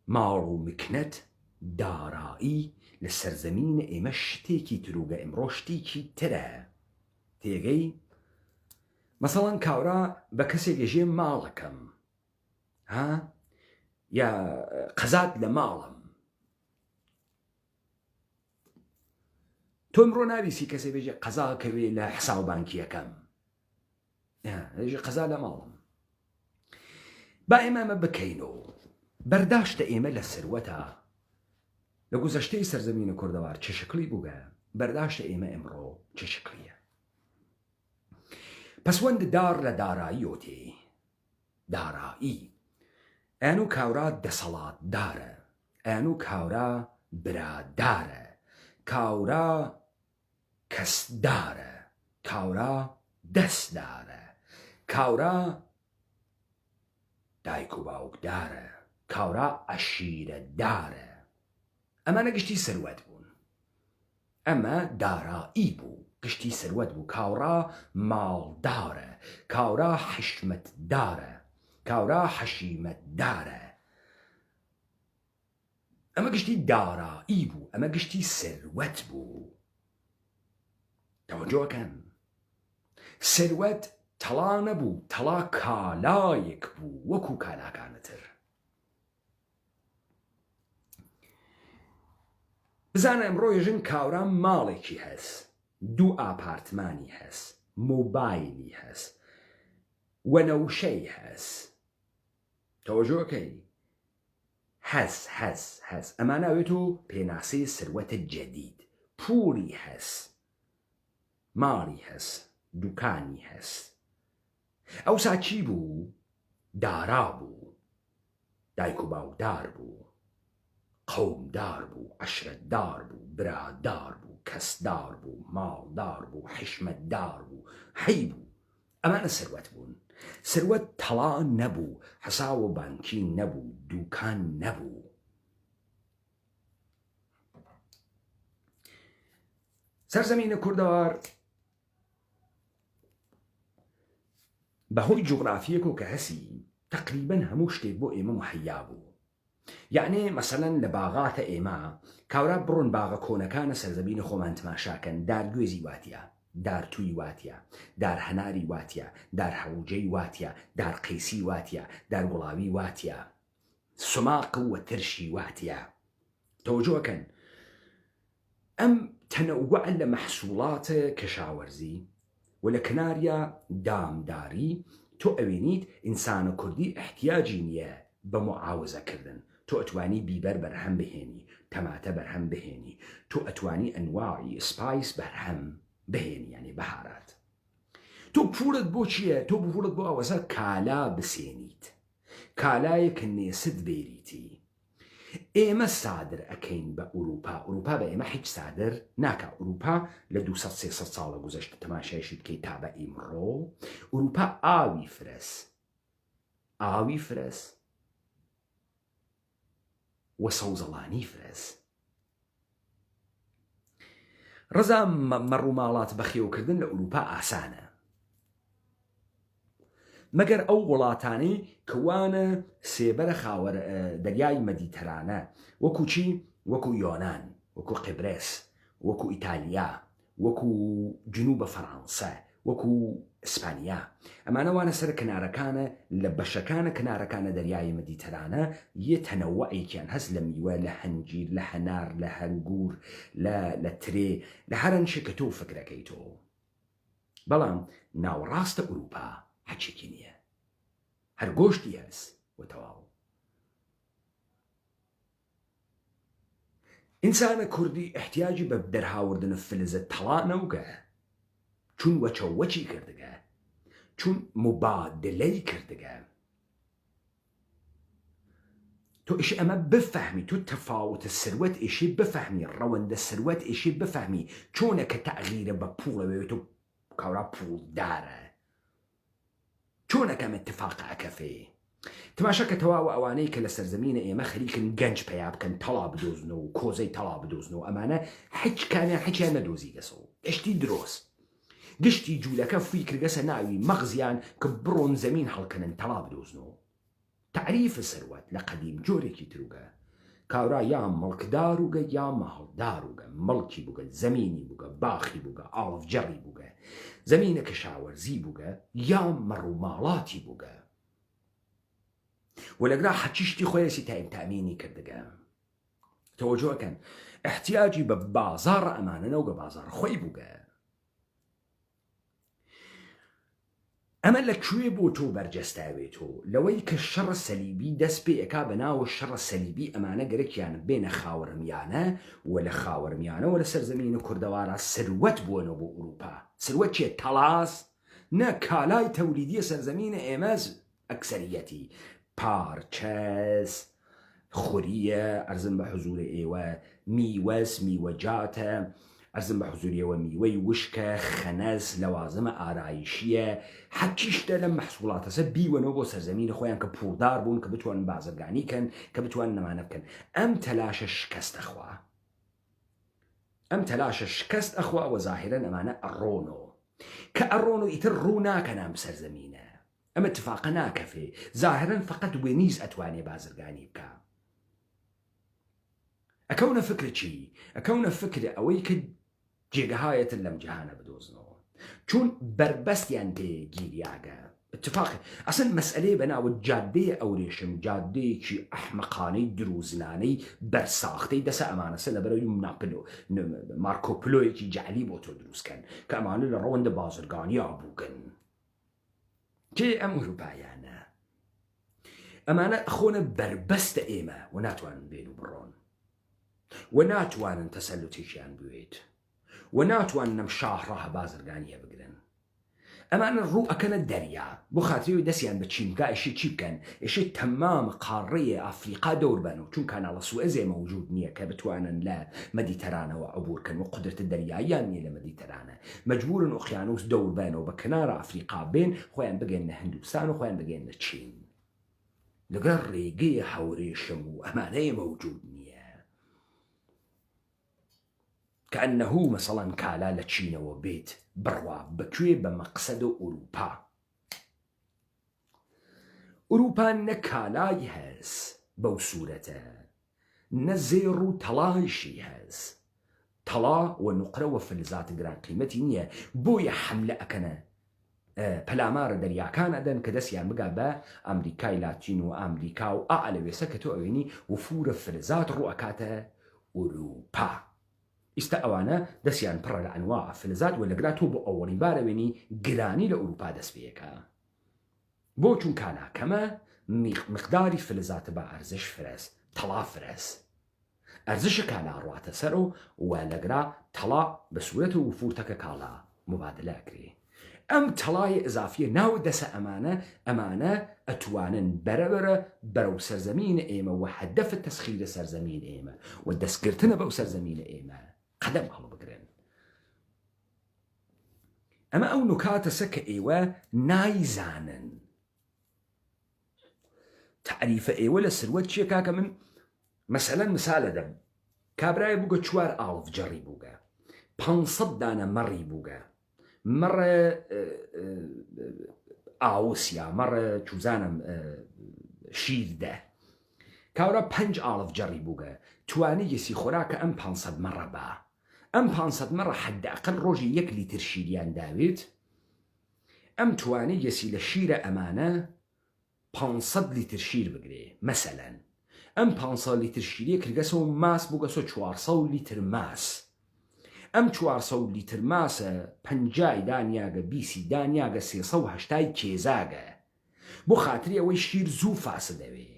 مارو مكنت دارائي لسرزمين إمشتيكي تروغا إمروشتيكي ترى تيغي مثلا كاورا بكسي يجي مالكم ها يا قزات لمالم تو امرو نابيسي كسي بيجي قزا كوي لحساب بانكي كم يجي قزا لمالم با إمام بكينو برداشت إيمة لسروتا لگوزشتي سرزمين كردوار چه شكلي بوغا برداشت إيمة امرو چه شكلية پس وند دار لدارائيوتي دارائي آنو كاورا دسالات داره آنو كاورا براداره كاورا كس داره كاورا دست داره كاورا دايكو باوك داره كاورا عشيرة داره أما نقشتي سروات بون أما دارائي بو قشتي سروات بو كاورا مال داره كاورا حشمت داره كاورا حشيمة داره أما قشتي دارائي بو أما قشتي سروات بو توجه كان سروات تلا نبو تلا كالايك بو وكو كالا كانتر بزانا امرو يجن كاورا مالكي هس دو أبارتماني هس موبايلي هس ونوشي هس توجه كي هس أما ناويتو بيناسي سروات الجديد بوري هس ماري هس دوكاني هس أو ساچي بو دارا بو دايكو باو دار بو قوم دار بو عشرة دار بو برا دار بو كس دار بو مال دار بو حشمة دار بو حي بو أمانة سروات بون سروات طلا نبو حساو بانكي نبو دوكان نبو سرزمين كردوار بهوي جغرافيكو كهسي تقريبا هموشتك بو إيما محيابو يعني مثلا لباغات إيما كاورا برون باغا كونكان سرزمين خومان تماشاكن دار جوزي واتيا دار توي واتيا دار هناري واتيا دار حوجي واتيا دار قيسي واتيا دار غلاوي واتيا سماق وترشي واتيا تەوەجۆکەن ئەم تەنەوع لە محسوڵاتە کەشاوەرزی و لە کناریە دامداری تۆ ئەوێنیت ئینسانە کوردی احتیاجی نییە بە معاوزەکردن. تۆ ئەتوانی بیبەر بەرهەم بهێنی، تەماتە بەرهەم بهێنی، تۆ ئەتوانی ئەنواعی سپایس بەرهەم بهێنی، یعنی بەهارات. تۆ پوڵت بۆ چییە؟ تۆ پوڵت بۆ ئەوەسە کالا بسێنیت، کالایەکە نێست بێریتی. ئێمە سادر ئەەکەین بە ئوروپا بە ئێمە هیچ سادر ناکە. ئوروپا لە 200-300 ساڵە گوزەشت تەماشایشی بکەیت تا بە ئیمڕۆ ئوروپا ئاوی فرەس و سەوزەڵانی فرەس. ڕەزا مەڕووماڵات بەخێوکردن لە ئوروپا ئاسانە، مەگەر ئەو وڵاتانەی کەوانە سێبەرە خاوەر دەریای مەدیتەرانە، وەکو چی؟ وەکو یۆنان، وەکو قبرس، وەکو ئیتالیا، وەکو جنوبە فەڕەنسا، وەکو ئیسپانیا. ئەمانە وانە سەر کنارەکانە لە بەشەکانە کنارەکانە دەریای مەدیتەرانە یە تەنەوەعێکیان هەست لە میوە، لە هەنجیر، لە هەنار، لە هەنگور، لە ترێ، لە هەرەن شێ کە تۆ فکرەکەی تۆ. بەڵام ناوەڕاستە ئوروپا هەچێکی نییە، هەر گۆشتی هەست و تەواو. ئینسانە کوردی احتیاجی بە دەرهاوردن فلزە تەڵا نەوگە، چون وەچەوەچی کردگە، چون مبادلەی کردگە. تۆ ئیش ئەمە بفەهمی، تۆ تەفاوتە سروەت ئیشی بفەهمی، ڕەوەندە سروەت ئیشی بفەهمی، چۆنە کە تەغیرە بە پوڵەوێت تۆ کاورا پوڵدارە، چۆنەکەم اتفاق ئەکەفێ. تماشاکە تەواوە ئەوانەی کە لە سەرزەمینە ئێمە خەریکن گەنج پیا بکەن، تەڵا بدۆزنەوە و کۆزەی تەڵا بدۆزنەوە، ئەمانە هیچ کامیان هیچیان نەدۆزی گەسەوە. گشتی درۆست، گشتی جوولەکە فوی کردگەسە ناوی مەغزیان کە بڕۆن زەمین هەڵکەنن تەڵا بدۆزنەوە. تعریفە سەروەت لە قەدیم جۆرێکی تروگە، کاورا یا مەڵکدار وگە یا ماڵدار وگە، مەڵکی بووگە، زەمینی بووگە، باخی بووگە، ئاڵڤجەڕی بووگە، زەمینە کەشاوەرزی بووگە، یا مەڕووماڵاتی بووگە. و لەگرا حەچیشتی خۆیەسی تامینی کردگە. تەوەجۆکەن احتیاجی بە بازار ئەمانەنەوە گە بازار خۆی بووگە. ئەمە لەکوێ بۆ تۆ بەرجەستاوێتەوە؟ لەوەی کە شەڕە سەلیبی دەست پێ ئەکا بەناوە شەڕە سەلیبی ئەمانە گەرەکیان بێنە خاوەرمیانە و لە خاوەرمیانەوە لە سەرزەمینە کوردەوارە سروەت بوونەوە بۆ ئوروپا. سروەت چیە؟ تەڵاس؟ نە، کالای تەولیدیە سەرزەمینە ئێمەز ئەکسەریەتی پارچەس، خوریە، ئەرزم بە حزورە ئێوە، میوەس، میوەجاتە، ئەرزم بە حزوریەوە میوەی وشکە، خەنەس، لەوازمە ئارایشیە، حەچیشتە لەم مەحسوڵاتەسە بیوەنەوە بۆ سەرزەمینە خۆیان کە پوڵدار بوون، کە بتوانن بازرگانی کەن، کە بتوانن نەمانە بکەن. ئەم تەلاشە شکەست ئەخوا، ئەم تەلاشە شکەست ئەخوا وە زاهرەن ئەمانە ئەڕۆنەوە، کە ئەڕۆن و ئیتر ڕوو ناکەن ئەم سەرزەمینە. ئەمە اتفاقە ناکەفێ، زاهرەن فقط وێنیز ئەتوانێ بازرگانی بکە. ئەکەونە فکر چی؟ ئەکەونە فکر ئەوەی کە جێگەهایەتن لەم جیهانە بدۆزنەوە، چون بربەستیان تێ گیریاگە. اتفاقی ئەسن مەسئلەی بەناوە جادەیە ئەوڕێشم، جادەیەکی ئەحمەقانەی دروزنانەی بەرساختەی دەسە ئەمانەسە لەبەرەوەی مارکۆپلۆیەکی جعلی بۆ تۆ دروستکەن کە ئەمانە لە ڕەوەندە بازرگانیا بووگن. کێ ئەم ئوروپایانە؟ ئەمانە خۆنە بربەستە ئێمە و ناتوانن بێن و بڕۆن، و ناتوانن تەسەلوتێکیان بوێت، و ناتوانن ئەم شاهڕاهە بازرگانیە بگرن. ئەمانە ڕوو ئەکەنە دەریا بۆ خاتریەوەی دەستیان بە چینکە ئێشی چی بکەن؟ ئێشی تەمام قاڕەیە ئافریقا دەوربەنەوە، چون کاناڵە سوئێزێ مەوجود نییە کە بتوانن لە مەدیتەرانەوە عبورکەن و قدرتە دەریاییان نییە لە مەدیتەرانە، مەجبورن ئۆقیانوس دەوربەنەوە بە کنارە ئافریقا بێن، خۆیان بگەن لە هەندوستان و خۆیان بگەن لە چین. لەگەڵ ڕێگەی هەورێشم و ئەمانەیە مەوجود نییە. كأنه مثلا كالا لتشينا وبيت بروا بكوي بمقصد أوروبا. أوروبا نكالاي هز بو صورته نزيرو تلايشي هز تلا ونقرة وفلزات جران قيمتي نية بويا حملة أكنا بلامار دريا كان أدن كدسيان بقى أمريكاي لاتينو أمريكا وأعلى وسكتو أغني وفور فلزات رؤكاته ئوروپا. ئیستا ئەوانە دەستیان پڕە لە ئەنواع فلزات و لەگرا تۆ بۆ ئەوەڵی بارەوێنی گرانی لە ئوروپا دەست پێەکە. بۆ چون کاناکەمە مقداری فلزاتە بە ئەرزش فرەس تەڵا فرەس ئەرزشە کالا ڕاتە سەر و لەگرا تەڵا بە سوورەت و فورتەکە کاڵا مبادلەکرێ. ئەم تەڵای ئەزافیە ناو دەسە ئەمانە ئەتوانن بەرەبەرە بەرەو سەرزەمینە ئێمە و هەدەفە تەسخیرە سەرزەمین ئێمە و دەستگرتنە بەو سەرزەمینە ئێمە قەدەم هەڵبگرن. ئەمە ئەو نکاتەسە کە ئێوە نایزانن. تعریفە ئێوە لە سروەت چیە کاکە من مەسەلەن مسالە دەم کابرایە بووگە 4 ئاڵف جەڕی بووگە 500 دانە مەڕی بووگە مەڕە ئاوسیا مەڕە چوزانم شیردە کاورە 5 ئاڵف جەڕی بووگە توانی یەسی خۆراکە ئەم 500 مەڕە بە ئەم 500 مەڕە حەداقل ڕۆژی 1 لیتر شیریان داوێت ئەم توانی یەسی لە شیرە ئەمانە 500 لیتر شیر بگرێ مەسەلەن ئەم 500 لیتر شیریە کردگەسە و ماس بووگەسە 400 لیتر ماس ئەم 400 لیتر ماسە 50 دانیاگە 20 دانیاگە 380 کێزاگە بۆ خاتری ئەوەی شیر زوو فاسە دەوێ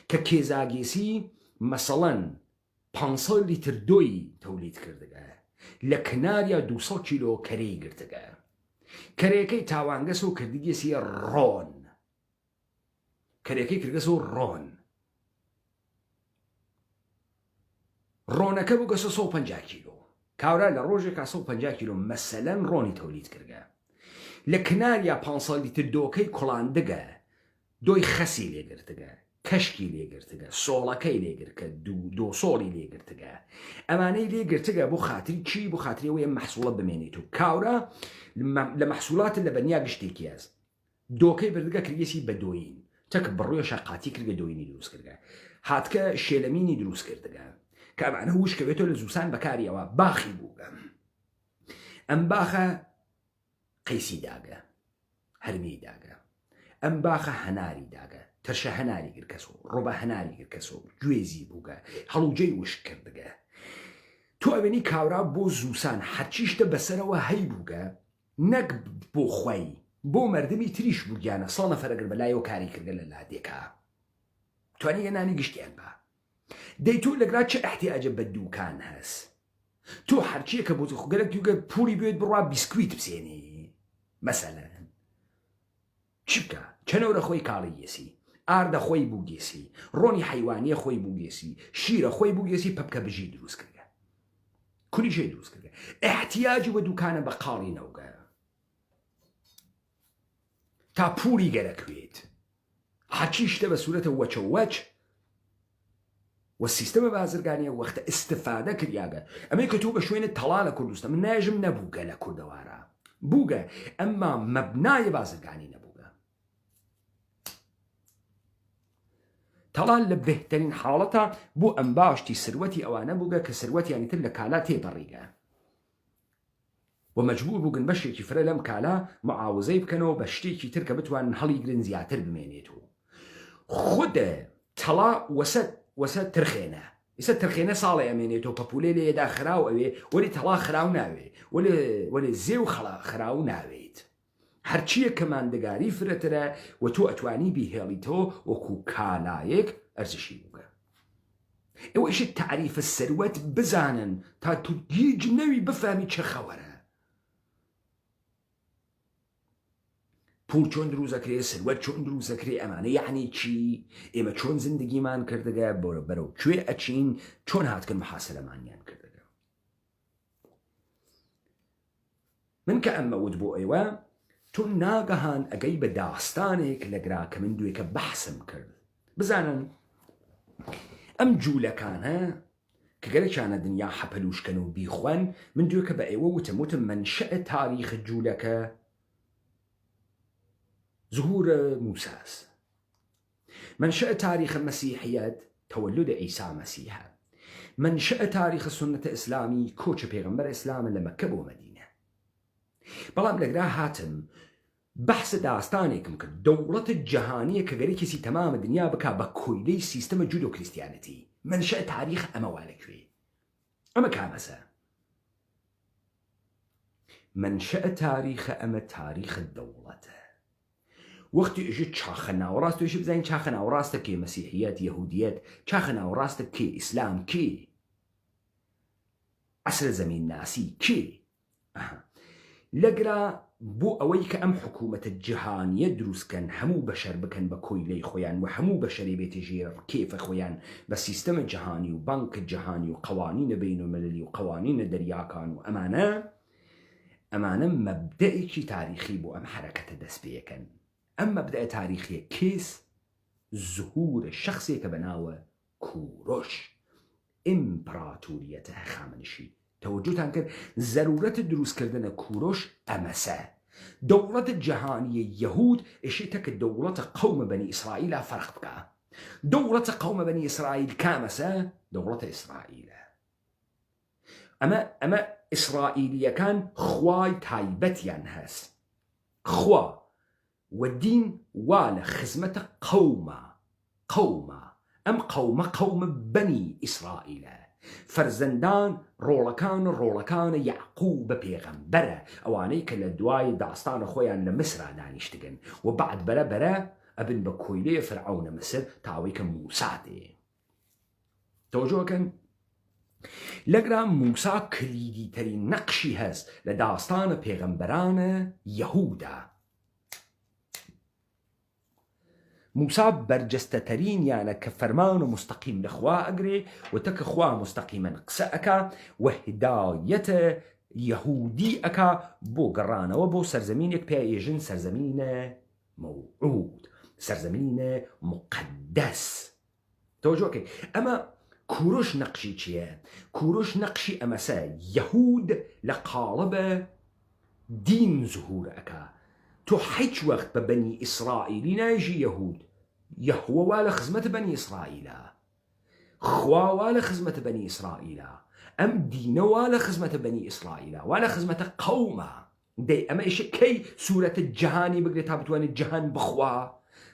کە کێزاگێسی مەسەڵەن 500 لیتر دۆی تەولید کردگە لە کناریا 200 کیلۆ کەرەی گرتگە کەرەکەی تاوانگەسە و کردگێسی ڕۆن کەرەکەی کردگەسە و ڕۆنەکە بووگەسە 150 کیلۆ کاورا لە ڕۆژێکا 150 کیلۆ مەسەلەن ڕۆنی تەولید کردگە لە کناریا 500 لیتر دۆکەی کوڵاندگە دۆی خەسی لێگرتگە کەشکی لێگرتگە سۆڵەکەی لێگرکە دۆ سۆڵی لێگرتگە ئەمانەی لێگرتگە بۆ خاتری چی بۆ خاتری ئەوەیە مەحسوڵە بمێنیت و کاورا لە مەحسوڵاتە لە بەنیا گشتێکی هەست دۆکەی بردگە کردگەسی بە دۆین چەکە بڕۆیە شەقاتی کردگە دۆینی دروست کردگە هاتکە شێلەمینی دروست کردگە کە ئەمانە وشکەوێتەوە لە زووسان بەکاریەوە باخی بووگە ئەم باخە قەیسی داگە هەرمی داگە ئەم باخە هەناری داگە تەرشە هەناری گرکەسۆ ڕۆبە هەناری گرکەسۆ گوێزی بووگە هەڵوجەی وشک کردگە تۆ ئەوێنی کاورا بۆ زووسان هەرچیشتە بەسەرەوە هەی بووگە نەک بۆ خۆی بۆ مردمی تریش بووگیانە ساڵ نەفەرەگر بەلایەوە کاری کردگە لە لادێکا توانی گەنانی گشتیان بە دەی تۆ لەگرا چه احتیاجە بە دووکان هەست تۆ هەرچیە کە بۆ گەلک دووگە پوری بێت بڕوا بیسکویت بسێنی مەسەلەن چی بکە چەنەورە خۆی کاڵی گێسی ئاردە خۆی بووگێسی ڕۆنی حیوانیە خۆی بووگێسی شیرە خۆی بووگێسی پەپکە بژی دروست کردگە کولیشەی دروست کردگە احتیاجی بە دووکانە بە قاڵی نەوگە تا پوری گەرەکوێت هەرچی شتە بە سوورەتە وەچە وەچ و سیستەمە بازرگانیە وەختە ئستفادە کردیاگە ئەمەی کە تۆ بە شوێنە تەڵا لە کوردستان من ناژم نەبووگە لە کوردەوارە بووگە ئەمما مەبنای بازرگانی نەبووگە تەڵا لە بهترین حاڵەتە بۆ ئەم باشتی سروەتی ئەوانە بووگە کە سروەتیانی تر لە کالا تێپەڕیگە و مەجبور بووگن بەشێکی فرە لەم کالا معاوزەی بکەنەوە بە شتێکی تر کە بتوانن هەڵی گرن زیاتر بمێنێت و خودە تەڵا وەسە ترخێنە ئێستا ترخێنە ساڵی ئەمێنێتەوە پەپولێ لێدا خراو ئەوێ وەری تەڵا خراو ناوێ وەێ زێو خراو ناوێت هەرچیە کەماندەگاری فرەترە و تۆ ئەتوانی بیهێڵیتەوە وەکو کالایەک ئەرزشی بووگە ئێوەشت تعریفە سەروەت بزانن تا تو هیچ نەوی بفهمی چه خەوەرە پول چۆن دروزەکرێ سروەت چۆن دروزەکرێ ئەمانە یعنی چی ئێمە چۆن زندگیمان کردگە بەرەو کوێ ئەچین چۆن هاتکن محاسەلەمانیان کردگە من کە ئەمەوت بۆ ئێوە تۆ ناگەهان ئەگەی بە داستانێک لەگرا کە من دوێکە بەحسم کرد بزانن ئەم جوولەکانە کە گەلێکیانە دنیا حەپەلوشکەن و بیخوەن من دوێکە بە ئێوە وتم منشأ تاریخ جوولەکە ظهور موسى منشأ تاريخ المسيحية تولد عيسى مسيحا منشأ تاريخ السنة الإسلامي كوچ پیغمبر إسلام لمكة ومدينة بلام لقرا هاتم بحث داستانيكم كدولة الجهانية كغيري كسي تمام الدنيا بكا بكويلي سيستم جودو كريستيانيتي منشأ تاريخ أموالكوي أما كامسة منشأ تاريخ أما تاريخ الدولة وقت اجت شاخنا وراسته ايش بزين شاخنا وراسته كي مسيحيات يهوديات شاخنا وراسته كي اسلام كي عصر زمين ناسي كي لقرا بو اويك ام حكومة الجهان يدرس كان حمو بشر بكن بكوي لي خويان وحمو بشري بيتجير كيف خويان بس سيستم الجهاني وبنك الجهاني وقوانين بين المللي وقوانين درياكان وامانه مبدئي تاريخي بو ام حركة دسبيكن أما بدأ تاريخي كيس ظهور الشخصي كبناوة كوروش إمبراطوريته خامنشي توجهتان كان ضرورة دروس كردن كوروش أمسا دولة الجهانية يهود إشيتك دولة قوم بني إسرائيل فرق بك دولة قوم بني إسرائيل كامسا دولة إسرائيل أما إسرائيلية كان خواي تايبتيان هاس خوا والدين والا خزمة قومة أم قوم بني إسرائيل فرزندان رولكان يعقوب بيغمبرة أوانيك لدواي داستان خويا لمصر دانيشتغن وبعد برا أبن بكويلي فرعون مصر تاويك موسى دي توجه كان لقرا موسى كليدي تري نقشي هز لداستان بيغمبران يهودا موسى برجستترين يعني كفرمان مستقيم لخوا أجري وتك خوا مستقيما قسأك وهداية يهودي أكا بو قرانا وبو سرزمينك بيجن سرزمين موعود سرزمين مقدس توجوكي أما كوروش نقشي چيه كوروش نقشي أمسا يهود لقالب دين ظهور أكا تو حيج وقت ببني إسرائيل ناجي يهود يهوى والا خزمة بني إسرائيل خوا والا خزمة بني إسرائيل أم دين والا خزمة بني إسرائيل والا خزمة قومة دي أما إيش كي سورة الجهاني بقريتها بتواني الجهان بخوا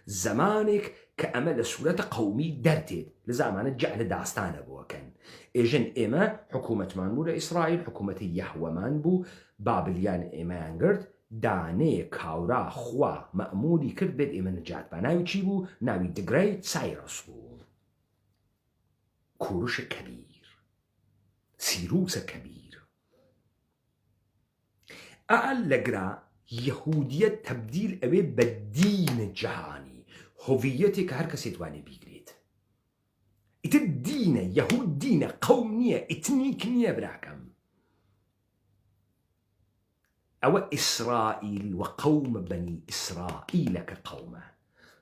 زمانك كأمل سورة قومي درتد لزمان جعل داستان أبوه كان إيجن إما حكومة مانبو لإسرائيل حكومة يهوى مانبو بابليان إما أنجرد دانه كاورا خوا مأموری کرد بید ایمن نجات با ناوی چی بو؟ ناوی دگریت سایرس بو کوروش کبیر سیروس کبیر اقل لقرا يهودية تبديل اوه بالدين الجهاني هويتي كهر كسي تواني بيقريت ات الدين يهود دين قوم نية اتنيك نية براكم أو إسرائيل وقوم بني إسرائيل كقومة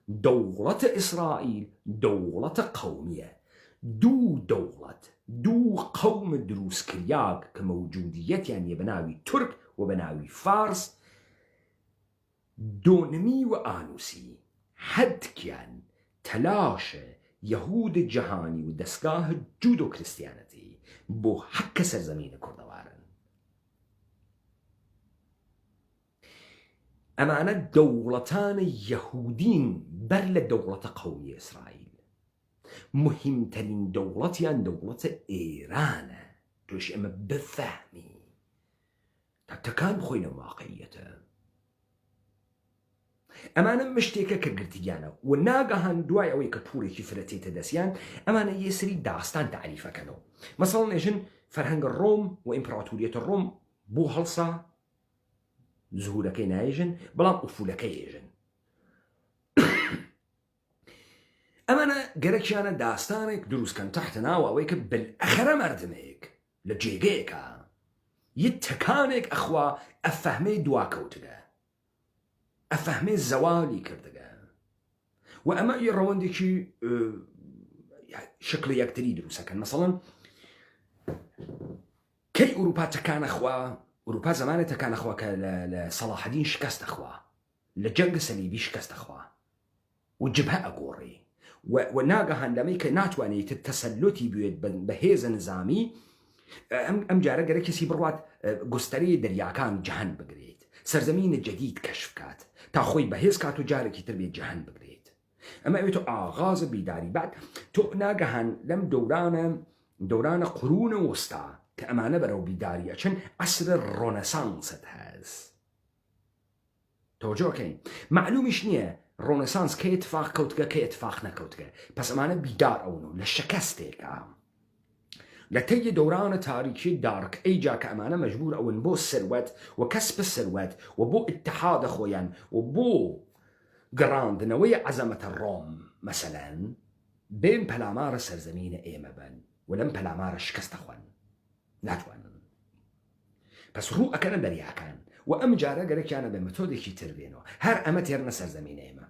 دولة إسرائيل دولة قومية دو قوم دروس كرياك كموجودية يعني بناوي ترك وبناوي فارس دونمي وآنوسي حد كان تلاشى يهود الجهاني ودسقاه جودو كريستيانتي بو حق سرزمين كردوارن أما أنا دولتان يهودين بل دولة قومي إسرائيل مهمترين دولتيان دولة إيران توش أما بفهمي تكان بخوينا واقعيته أما أنا مشتيكا كقرتيانا وناقهان دواي أوي كبوري كفرتي تدسيان أما أنا يسري داستان تعريفة كانوا مثلا إجن فرهنگ الروم وإمبراطورية الروم بو هلصا ظهوركي نايجن بلان أفولكي يجن أما أنا قرأكشانا داستانك دروس كان تحتنا وأويك بالأخرى مردميك لجيجيكا يتكانك أخوا أفهمي دواكوتك أفهمي الزوالي كردك وأما يروان ديكي شكل يكتري دروسا كان مثلا كي أوروبا تكان أخوا أوروبا زمان تكان أخوا لصلاح الدين شكست أخوا لجنگ صليبي شكست أخوا والجبهة أقوري وناقهان لميك ناتواني تتسلتي بيد بهيز نظامي أم جارة قرأ كسي بروات قستري درياكان جهان بقريت سرزمين الجديد كشفكات تاخوي بهيز كاتو جارة كي تربية جهان بقريت أما أيتو آغاز بيداري بعد تو ناقهان لم دوران قرون وسطى كأمانة برو بدارية چن عصر الرونسانس هاز توجه كين معلومش نية رونسانس كي اتفاق كوتكا كي اتفاق نكوتكا بس أمانة بدار أونو لشكستيك لتي دوران تاريخي دارك أي جاك أمانة مجبور أو بو السروات وكسب السروات وبو اتحاد أخويا وبو جراند نوية عزمة الروم مثلا بين بلامار سرزمين إيما بن ولم بلامار شكست أخوان ناتوان بس رو أكنا بريا كان وأم جارة قالك أنا بمتودك تربينه هر أما تيرنا سرزمين إيما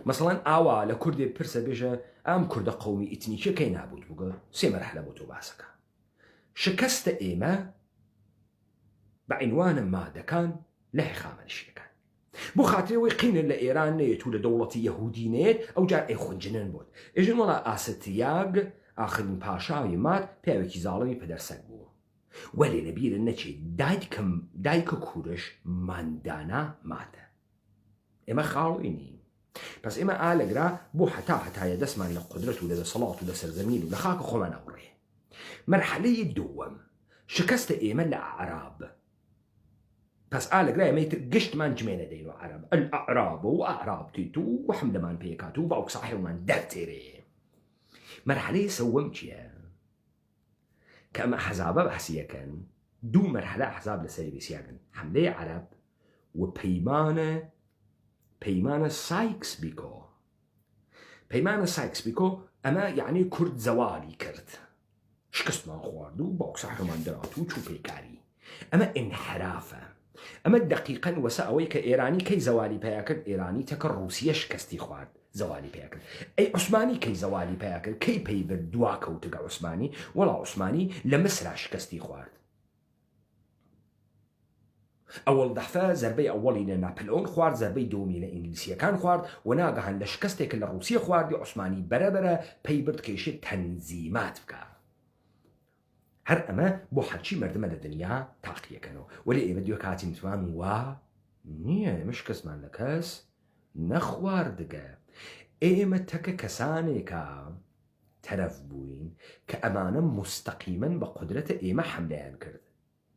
مثلا آوا لكردي برسا بيجا أم كرد قومي إتنيكي كي نابود بقى سي مرحلة بوتو باسكا شكست إيما بعنوان ما دكان لحي خامن الشيكان بو خاطري ويقين لإيران نيت ولا دولة يهودي نيت أو جار أي خنجنن بود إجن ولا آستياغ آخرين باشاوي مات بيوكي ظالمي پدرسك بو ولي لبير النچي دايك كورش ماندانا مات إما خاويني بس إما آلقرا بو حتى يدسمان لقدرته لدى صلاة لدى سرزمين ولدى خاك خمان أوري مرحلة الدوم شكست إيما لأعراب بس آلقرا يميت قشت مان جمينة دينو عرب الأعراب وأعراب تيتو وحمد مان بيكاتو باوك صاحي ومان دهتيري مرحلة سومتيا كأما حزابة بحسية كان دو مرحلة أحزاب لسري بسياقن حملة عرب وبيمانة سايكس بيكو أما يعني كرد زوالي كرد شكست ما خواردو باوك صاحي ومان دراتو چو بيكاري أما انحرافة أما دقيقا وسأوي كإيراني كي زوالي بياكر إيراني تكر روسيا شكستي خوارد زوالي بياكر أي عثماني كي زوالي بياكر كي بيبر دواكا وتقع عثماني ولا عثماني لمسرع شكستي خوارد أول دحفة زربي أولي لنابلئون خوارد زربي دومي لإنجليسيا كان خوارد وناقهن لشكستيك لروسيا خوارد عثماني برا بيبرد كيشي تنزيمات بكار هر أما بو حدشي مردمة الدنيا تاقية كانوا ولي إيه بديو كاتي متوان نيه مش كسمان لكاس نخوار دقا إيما تكا كسانيكا ترف بوين كأمانا مستقيما بقدرة إيما حملان كرد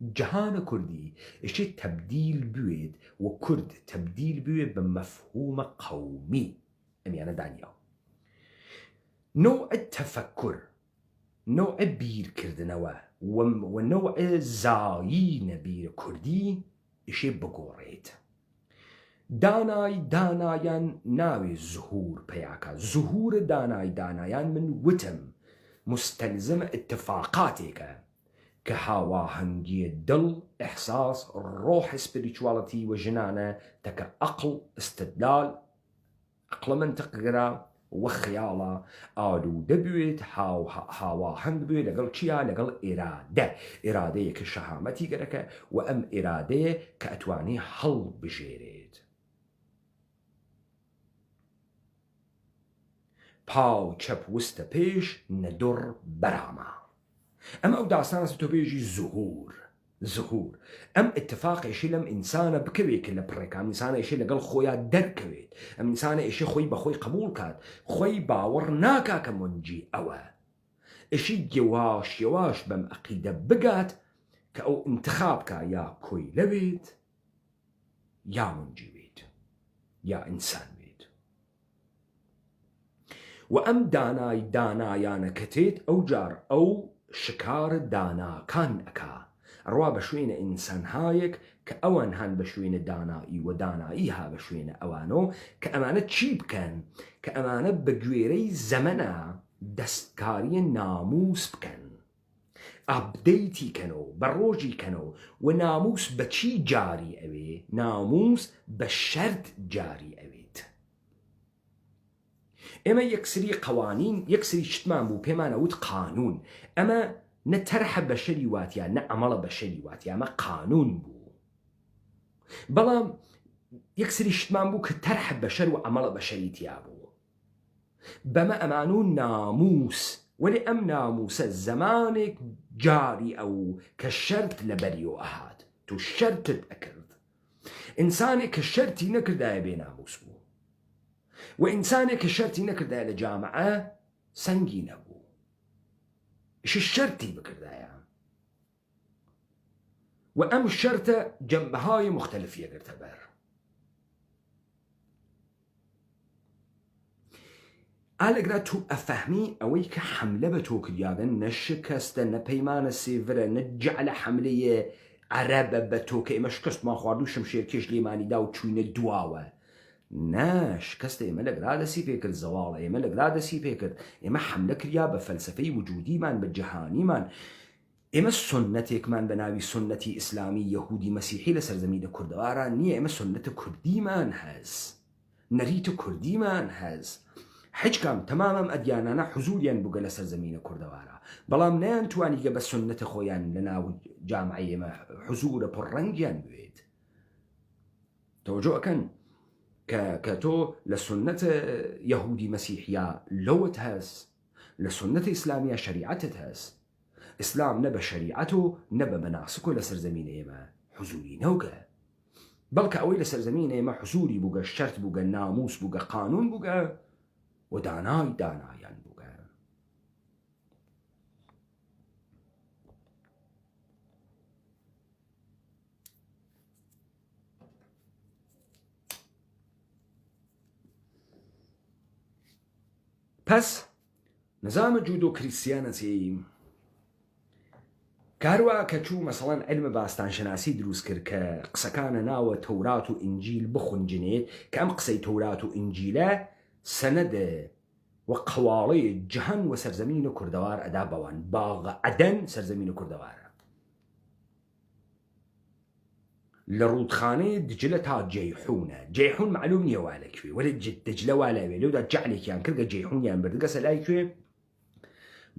جهان كردي إشي تبديل بويد وكرد تبديل بويد بمفهوم قومي أمي أنا دانيو نوع التفكر نوع بير كردنوا ونوع زاين بير كردي إشي بقوريت دانايان ناوي زهور بياكا زهور دانايان من وتم مستلزم اتفاقاتك كهواهنجي الدل إحساس روح سبيريتواليتي وجنانة تك أقل استدلال أقل منطق قرا وخيالة آدو دبويت هواهنج بويت لقل چيا لقل إرادة كشهامتي قرك وأم إرادة كأتواني حل بجيريت باو چپ وست پیش ندر براما أما أو داستان ستو بيجي زهور أم اتفاق إشي لم إنسان بكوي كلا بريكا أم إنسان إشي لقل خويا دركويت أم إنسان إشي خوي بخوي قبول كات خوي باور ناكا كمونجي أوا إشي يواش بم أقيدة بقات كأو انتخابك يا كوي لبيت يا منجي بيت يا إنسان بيت وأم دانايانا كتيت أو جار أو شكار دانا كان أكا روا بشوين إنسان هايك كأوان هان بشوين دانائي ودانائيها بشوين أوانو كأمانة تشيب كان كأمانة بجويري زمنا دستكاري ناموس بكن أبديتي كانوا بروجي كانوا وناموس بشي جاري أوي ناموس بشرط جاري أويت إما يكسري قوانين يكسري شتمان بو بيمانا ود قانون أما نترح بشري واتيا نعمل بشري واتيا ما قانون بو بلا يكسري شتمان بو كترح بشر وعمل بشري تيابو بما أمانون ناموس ولي أم ناموس زمانك جاري أو كشرط لبريو أحد تو شرط تأكد إنسانك كشرطي نكردا بين ناموس بو وإنسانك كشرطي نكردا لجامعة سنجين بو إيش الشرطي بكردايا وأم الشرطة جنب هاي مختلفية قرتبر ئالەگرا تو ئەفەهمی ئەوەی کە حملە بە تۆ کردیاگەن نەشکەستە نەپەیمانە سێڤرە نەجعلە حملەیە عەرەبە بە تۆ کە ئێمە شکستمان خوارد و شمشێرکێش لێمانیدا و چوینە دواوە نا شکستە ئێمە لەگرا دەسی پێکرد زەواڵە ئێمە لەگرا دەسی پێکرد ئێمە حملە کریا بە فەلسفەی وجودیمان بە جەهانیمان ئێمە سنەتێکمان بە ناوی سنەتی ئیسلامی یەهودی مەسیحی لە سەرزەمینە کوردەواران نییە ئێمە سنەتە کوردیمان هەز نەریتە کوردیمان هەز هیچ کام تەمامەم ئەدیانانە حوزوریان بووگە لە سەرزەمینە کوردەوارە بەڵام نەیانتوانیگە بە سنەتە خۆیان لە ناو جامعەی ئێمە حوزورە پڕڕەنگیان بوێت تەوەجۆ ئەکەن کە تۆ لە سنەتە یەهودی مەسیحیا لەوت هەست لە سنەتە ئیسلامیە شەریعەتت هەست ئیسلام نە بە شەریعەت و نە بە مەناسک و لە سەرزەمینە ئێمە حوزوری نەوگە بەڵکە ئەوەی لە سەرزەمینە ئێمە حوزوری بووگە شەرت بووگە ناموس بووگە قانون بووگە و دانای دانایان بووگە پس نظام جودو کریسیانەتی کاروا کە چوو مەسەڵەن علمە باستانشەناسی دروست کرد کە قسەکانە ناوە تەورات و ئینجیل بخونجنێت کە ئەم قسەی تەورات و ئینجیلە سەنەدە و قەواڵەی جەهان و سەرزەمینە کوردەوار ئەدا بەوان باغە عەدەن سەرزەمینە کوردەوارە لە ڕوودخانەی دجلە تا جەیحونە جەیحون معلوم نییە وا لەکوێ وەرە دجلە وا لەوێ لەودا جەعلێکیان کردگە جەیحونیان بردگە سەلای کوێ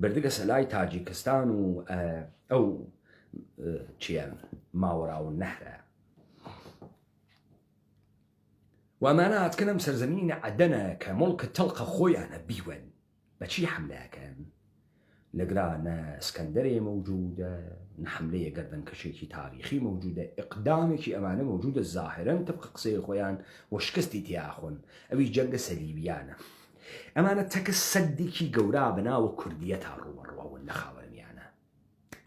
بردگە سەلای تاجیکستان و ئەو چیان ماوەڕاو نەهرە وەمانە هاتکەنم سەرزەمینە عەدەنە کە مڵکە تەڵقە خۆیانە بیوەن بەچی حملەکەن لەگرا نە ئەسکەندەرێ مەوجودە نە حملەیە گەردەنکەشێکی تاریخی مەوجودە ئیقدامێکی ئەمانە مەوجودە زاهرەن تەبق قسەی خۆیان و شکستی تیاخۆن ئەوی جەنگە سەلیبیانە ئەمانە تەکە سەدێکی گەورا بەناوە کوردیە تا ڕووەڕواون لە خاوەنیانە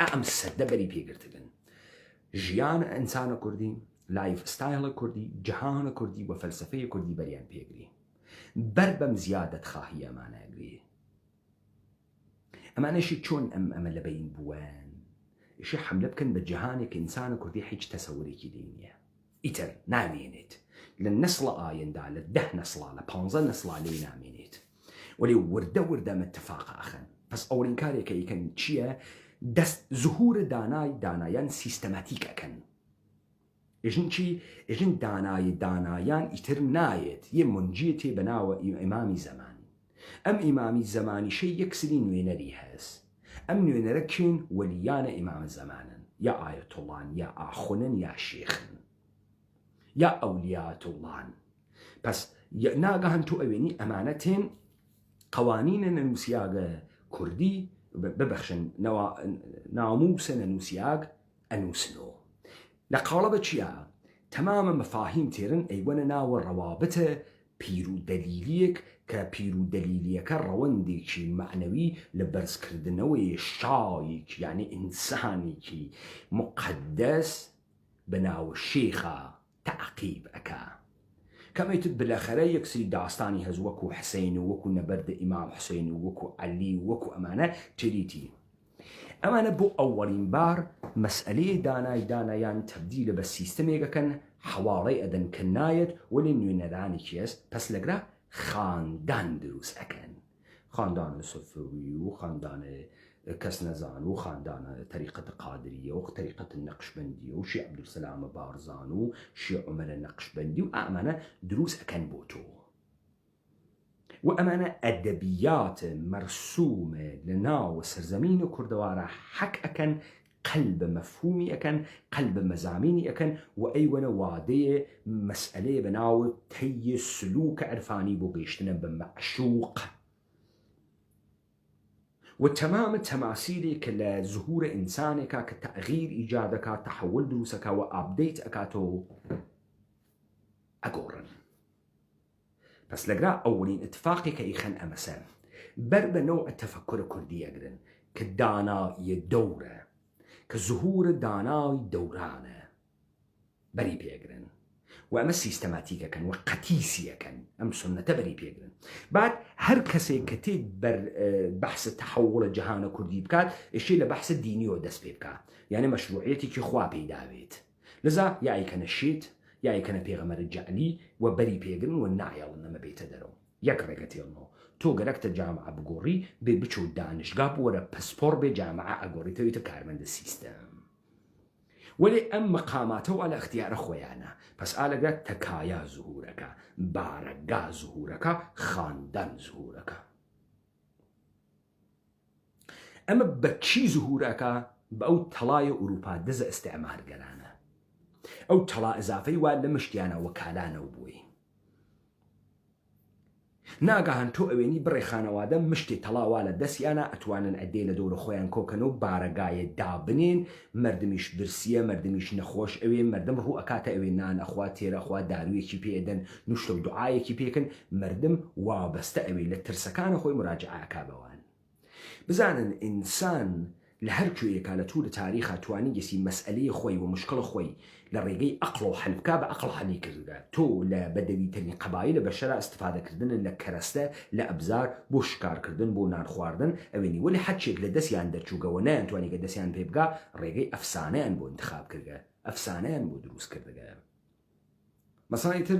ئەم سەدە بەری پێگرتبن ژیان ئینسانە کوردی لایف ستایلە کوردی جەهانە کوردی و فەلسفەیە کوردی بەریان پێگری بەر بەم زیادەت خاهی ئەمانەگری ئەمانەشی چۆن ئەمە لە بین بووەن ئیشی حملە بکەن بە جەهانێک ئینسانە کوردی هیچ تەسەورێکی لێ نییە ئیتر نامێنێت لە نەسڵە ئایندا لە 10 نەسڵا لە 15 نەسڵا لێ نامێنێت وەلی وردە وردە متفاقە ئەخەن پس ئەوەرین کارێکە ئیکەن چییە دەست زهورە دانایان سیستەماتیک ئەکەن ئێژن چی ئێژن دانایان ئیتر نایەت یە منجیە تێ بەناوە ئیمامی زەمان ئەم ئیمامی زەمانیشەی یەکسری نوێنەری هەست ئەم نوێنەرە کێن وەلیانە ئیمامە زەمانن یا ئایەتوڵڵان یا ئاخونن یا شێخن یا ئەولیاتوڵڵان پس ناگەهان تو ئەوێنی ئەمانە تێن قوانینە نەنووسیاگە کوردی ببەخشن ناموسە نەنووسیاگ ئەنووسنەوە لە قاڵە بە چیە تەمامە مەفاهیم تێرن ئەیوەنە ناوە ڕەوابەتە پیر و دەلیلیەک کە پیر و دەلیلیەکە ڕەوەندێکی معنەوی لە بەرزکردنەوەی شایك یعنی ئینسانێکی مقدس بەناوە شێخە تعقیب ئەکا کەمەیتت بلەخەرە یەکسری داستانی هەز وەکو حسین و وەکو نەبەردە ئیمام حسین و وەکو عەلی و وەکو ئەمانە تریتی ئەمانە بۆ ئەوەڵین بار مەسئلەی دانایان تەبدیلە بە سیستەمێکەکەن حواڵەی ئەدەن کە نایەت وەلی نوێنەرانێکی هەست پس لەگرا خاندان دروست ئەکەن خاندانە سەفەوی و خاندانە کەس نەزان و خاندانە تەریقەتە قادریە و تەریقەتە نەقشبەندیە و شیع عەبدولسەلامە بارزان و شیع عومەرە نەقشبەندی و ئەمانە دروست ئەکەن بۆ تۆ و ئەمانە ئەدەبیات مەرسومە لە ناوە سەرزەمینە کوردەوارە حەک ئەکەن قەلبە مەفهومی ئەکەن قەلبە مەزامینی ئەکەن و ئەیوەنە وادەیە مەسئلەیە بە ناوە تەیە سلوکە عەرفانی بۆ گەیشتنە بە مەعشوق و تەمامە تەماسیلێک کە لە زهورە ئینسانێکا کە تەغییر ئیجادەکە تەحول دروستەکە و ئابدەیت ئەکاتەوە ئەگۆڕن پس لەگرا ئەوڵین اتفاقی کە ئیخەن ئەمەسە بەر بە نەوع تەفەکورە کوردی ئەگرن کە دانایی دەورە کە زوهورە دانای دەورانە بەری پێگرن و ئەمە سیستەماتیکەکەن و قەتیسیەکەن ئەم سنەتە بەری پێگرن بعد هەر کەسێک کە تێت بەحسە تەحەوڵە جەهانە کوردی بکات ئێشەی لە بەحسە دینیەوە دەست پێ بکات یعنی مەشروعیەتێکی خوا پێداوێت لذا یایکەنە شێت یایکەنە پێغەمبەر جەعلی و بەری پێگرن و نایەڵن ئەمە بێتە دەرەوە یەک ڕێگە تێڵنەوە تۆ گەرەکتە جامعە بگۆڕی بێ بچۆ دانشگا وەرە پسپۆر بێ جامعە ئەگۆڕیتەوەیتە کارمەندە سیستەم وەێ ئەم مەقاماتەوە لە اختیارە خۆیانە پس ئالەگە تەکایە زوهورەکە بارەگا زوهورەکە خاندان زوهورەکە ئەمە بە چی زوهورەکە بە ئەو تەڵایە ئوروپا دزە ئەستعمارگەرانە ئەو تەڵا ئەزافەی وا لە مشتیانە وەکالانەوە بووی ناگەهان تۆ ئەوێنی بڕێ خانەوادە مشتی تەڵاوا لە دەستیانە ئەتوانن ئەدێ لە دەورە خۆیان کۆکەن و بارەگایە دابنێن مردمیش برسیە مردمیش نەخۆش ئەوێ مردم ڕوو ئەکاتە ئەوێ نان ئەخوا تێرەخوا دارویەکی پێدەن نوشتە و دوعاەکی پێکن مردم وابەستە ئەوێ لە ترسەکانە خۆی مراجعەکە بەوان بزانن ئینسان لە هەر کوێیەکە لە توورە تاریخە توانی گەسی مەسئلەی خۆی و مشکڵ خۆی لە ڕێگەی ئەقڵ و حەلبکا بە ئەقڵ حەلی کردگە تۆ لە بەدەویترین قەبایل لە بەشەرە ئەستفادەکردن لە کەرەستە لە ئەبزار بۆ شکارکردن بۆ نان خواردن ئەوێنی وەلی حەچێک لە دەستیان دەرچووگەوە نەیانتوانی کە دەستیان پێ بگا ڕێگەی ئەفسانەیان بۆ انتخاب کردگە ئەفسانەیان بۆ دروست کردگە مەسەڵەی تر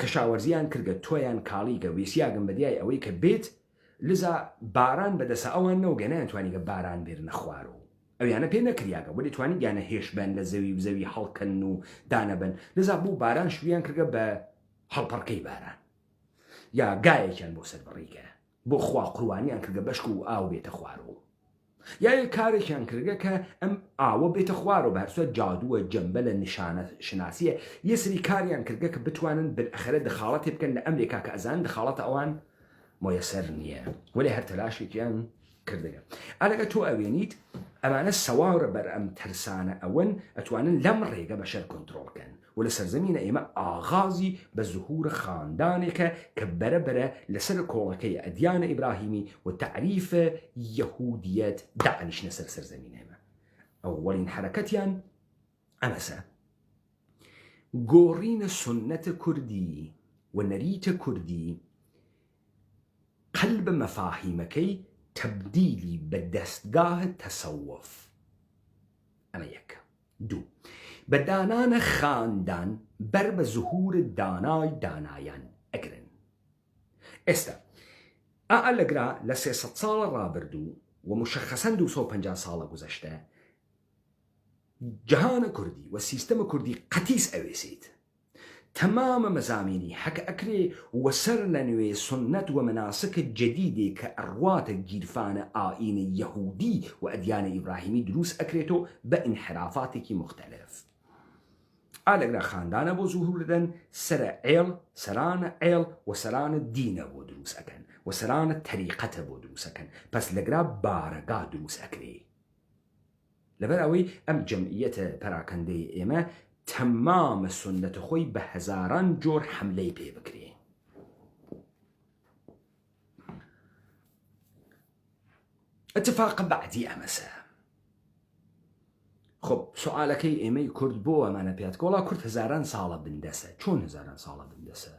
کەشاوەرزیان کردگە تۆیان کاڵیگە وێسیاگەن بەدیای ئەوەی کە بێت لذا باران بەدەسە ئەوان نەوگە نەیانتوانی کە باران بێرنە خوارەوە ئەویانە پێ نەکریاگە وەلی توانی گیانە هێش بن لە زەوی هەڵکەن و دانەبن لذا بوو باران شویان کردگە بە هەڵپەڕکەی باران یا گایەکیان بۆ سەر بڕیکە بۆ خوا قوروانیان کردگە بەشک و ئاو بێتە خوارەوە یا کارێکیان کردگە کە ئەم ئاوە بێتە خوارەوە بەرسوە جادووە جەمبە لە نیشانە شناسیە یە سری کاریان کردگە کە بتوانن بالئەخرە دخاڵەتی بکەن لە ئەمریکا کە ئەزان دخاڵەتە ئەوان مۆیەسەر نییە وەلی هەر تەلاشێکیان کردگە ئالەگە تۆ ئەوێنیت ئەمانە سەواورە بەر ئەم تەرسانە ئەوەن ئەتوانن لەم ڕێگە بەشەر کۆنتڕۆڵکەن و لە سەرزەمینە ئێمە ئاغازی بە زوهورە خاندانێکە کە بەرەبەرە لەسەر کۆڵەکەی ئەدیانە ئیبراهیمی و تعریفە یەهودیەت داعنیشنە سەر سەرزەمینە ئێمە ئەوەڵین حرەکەتیان ئەمەسە گۆڕینە سنەتە کوردی و نەریتە کوردی قلب مەفاهیمەکەی تبدیلی بە دەستگاه تەسەوف ئەمە یەک دوو بە دانانە خاندان بەر بە زوهور دانای دانایان ئەگرن ئێستا ئەلەگرا لە 300 ساڵە ڕابردوو و مشخصەن 250 ساڵە گوزەشتە جەهانە کوردی و سیستەمە کوردی قەتیس ئەوێسیت تمام مزاميني حكى أكري وسر لنوي سنة ومناسك جديدة كأروات جيرفان آئين يهودي وأديان إبراهيمي دروس أكريتو بانحرافاتك مختلف آلقنا خاندانا بو ظهور لدن سر عيل سران عيل وسران الدين بو دروس أكن وسران الطريقة بو دروس أكن بس لقرا بارقا دروس أكري لبراوي أم جمعية براكندي إيما تمام سنة خوي بهزاران جور حملي بي بكري اتفاق بعدي أمسا خب سؤالك إيمي كرد بو أمانا بيات ولا كرد هزاران صالة بندسة چون هزاران صالة بندسة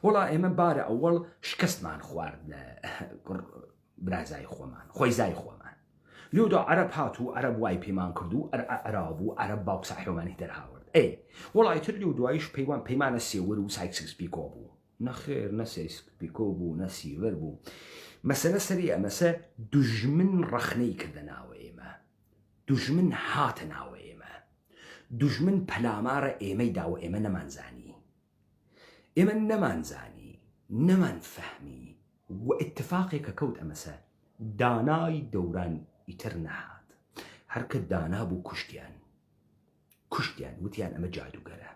ولا إيمن باري أول شكست مان خوارد برازاي خومان خويزاي خومان لودو عرب هاتو عرب واي بيمان كردو عربو عرب باوك صحيوماني در هاورد اي والله يتر لودو عيش بيمان السيور وسايكسكس بيكوبو نخير نسيس بيكوبو نسي وربو مسألة سريعة مسألة دجمن رخني كردناو ايما دجمن هاتناو ايما دجمن بلامار ايمي داو ايما نمانزاني ايما نمانزاني نمان فهمي واتفاقي ككوت امسا داناي دوران يترنهات هركة دانا بو كشتيان وتيان اما جادوگرا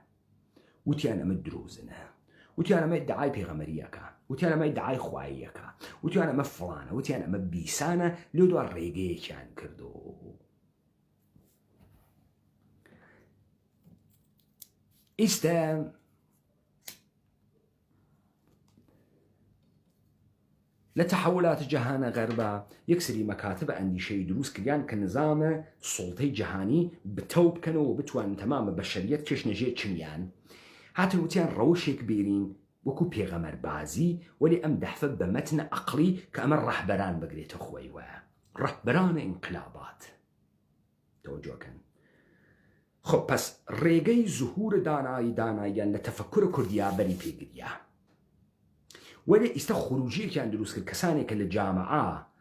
وتيان اما دروزنا وتيان اما ادعاي بيغمريكا وتيان اما ادعاي خوايكا وتيان اما فلانا وتيان اما بيسانا لودو الريقي كان كردو استا لتحولات جهان غربا يكسري مكاتب عندي شيء دروس كريان كنظام سلطي جهاني بتوب كانوا بتوان تمام بشرية كش نجيت شنيان هاتلوتيان روشي كبيرين وكو بيغمر بازي ولي أم دحفة بمتن عقلي كأمر رهبران بقريت أخوي رهبران انقلابات توجه كان خب بس ريغي ظهور دانايا لتفكر كرديا بري بيقريا ولي استا خروجي كان دروس كساني كل الجامعة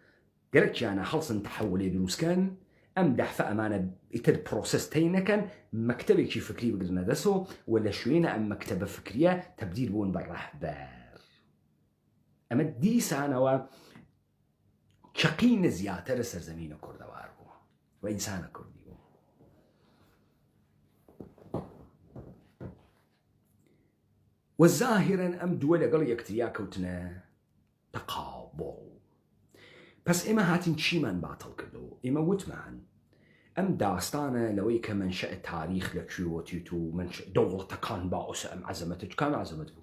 قالت أنا حلصن تحولي دروس كان أم دحفة أمانة إتد بروسستين كان مكتبة شي فكري بقدرنا دسو ولا شوينا أم مكتبة فكرية تبديل بون بالرهبار أما دي سانوا شقين زيادة رسر زمين كردوار وإنسان كردي والظاهرا أم دولة قال يكتريا كوتنا تقابل بس إما هاتين شيمان باطل كردو إما وتمان أم داستانا لوي كمنشأ التاريخ لكشو وتيتو منشأ دولة كان باوس أم عزمتك كان عزمتك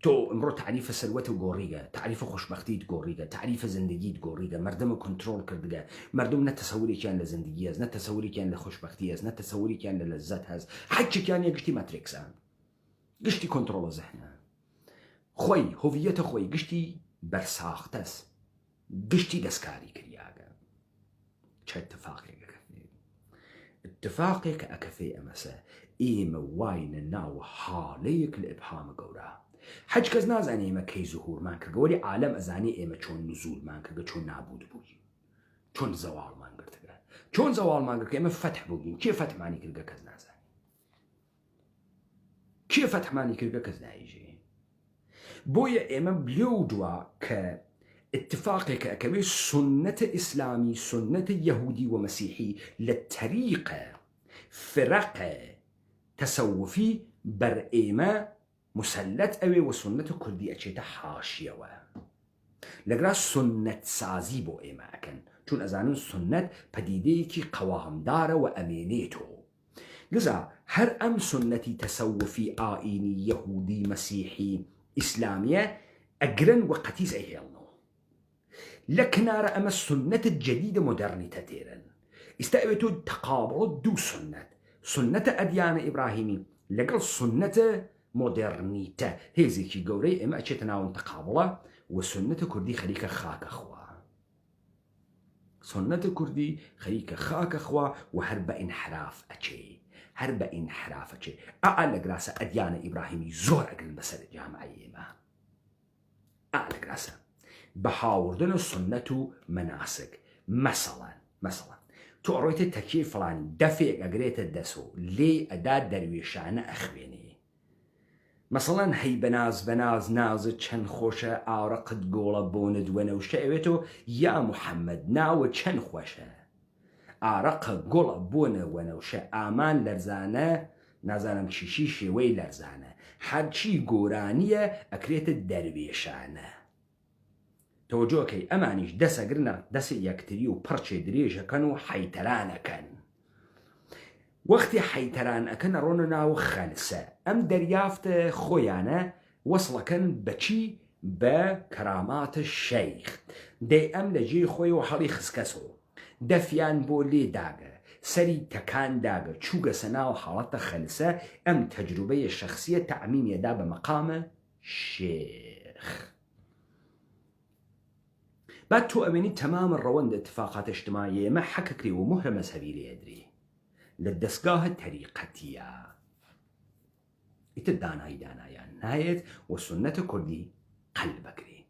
تو امرو تعريف سلوته غوريغا تعريف خوشبختي غوريغا تعريف زندگی غوريغا مردم كنترول كردغا مردم نتصوري كان لزندگی از نتصوري كان لخوشبختي از نتصوري كان للذات هز حج كان يقشتي ماتريكس قشتي كنترول ذهنه خوي هويته خوي قشتي برساختس قشتي دسكاري كرياغا چه اتفاقك اكفي امسا ايم واين ناو حاليك الابهام غورا حج كز نازاني ما كي ظهور مان كرغ ولي عالم ازاني ايما چون نزول مان كرغ چون نابود بوي چون زوال مان كرغ چون زوال مان كرغ ايما فتح بوي كيف فتح ماني كرغ كز نازاني كيف فتح ماني كرغ كز نايجي بويا ايما بليودوا ك اتفاقك اكبي سنة اسلامي سنة يهودي ومسيحي للطريقة فرق تصوفي بر ايما مسلت اوي وسنة كردي اچيتا حاشية لقرا سنة سازي بو ايما اكن چون ازانن سنة پديده كي قوام داره وامينيتو لذا هر ام سنتي تصوفي آئيني يهودي مسيحي اسلامية اقرن وقتيز ايهلنو لكنار اما السنة الجديدة مودرنيتا تيرن استقبتو تقابل دو سنة اديان ابراهيمي لقل سنة مودرنيتا هيزي كي قوري اما اچتناون تقابله وسنة كردي خليك خاك اخوا سنة كردي خليك خاك اخوا وهرب انحراف اچي هرب انحراف اچي اعلى قراسة اديان ابراهيمي زور اقل مسألة جامعية ما اعلى قراسة بحاوردن السنة مناسك مثلا تو ارويت التكيي فلان دفع اقريت الدسو لي اداة درويشانة اخويني مثلا هي بناز ناز چن خوشه آرقت قولا بوند ونوشه اويتو يا محمد ناو چن خوشه آرق قولا بون ونوشه آمان لرزانه نازانم چیشی شوی لرزانه هر چی گورانیه اکریت درویشانه توجه كي امانيش دس قرنا دس يكتريو برشي دريجه كانوا حيتران كان وقتی حیتران اکن روننا و خالصه ام دریافت خویانه وصل کن بچی با کرامات الشیخ دی ام لجی خوی و حالی خسکسو دفیان بولی داگه سری تکان داگه چوگه سنا و حالت خالصه ام تجربه شخصیه تعمیم یدا بمقام شیخ بعد تو امینی تمام الروند اتفاقات اجتماعیه ما حككري ومهر مذهبي ليدري للدسقاه الطريقتية دانايا نهاية والسنة كردي قلبكري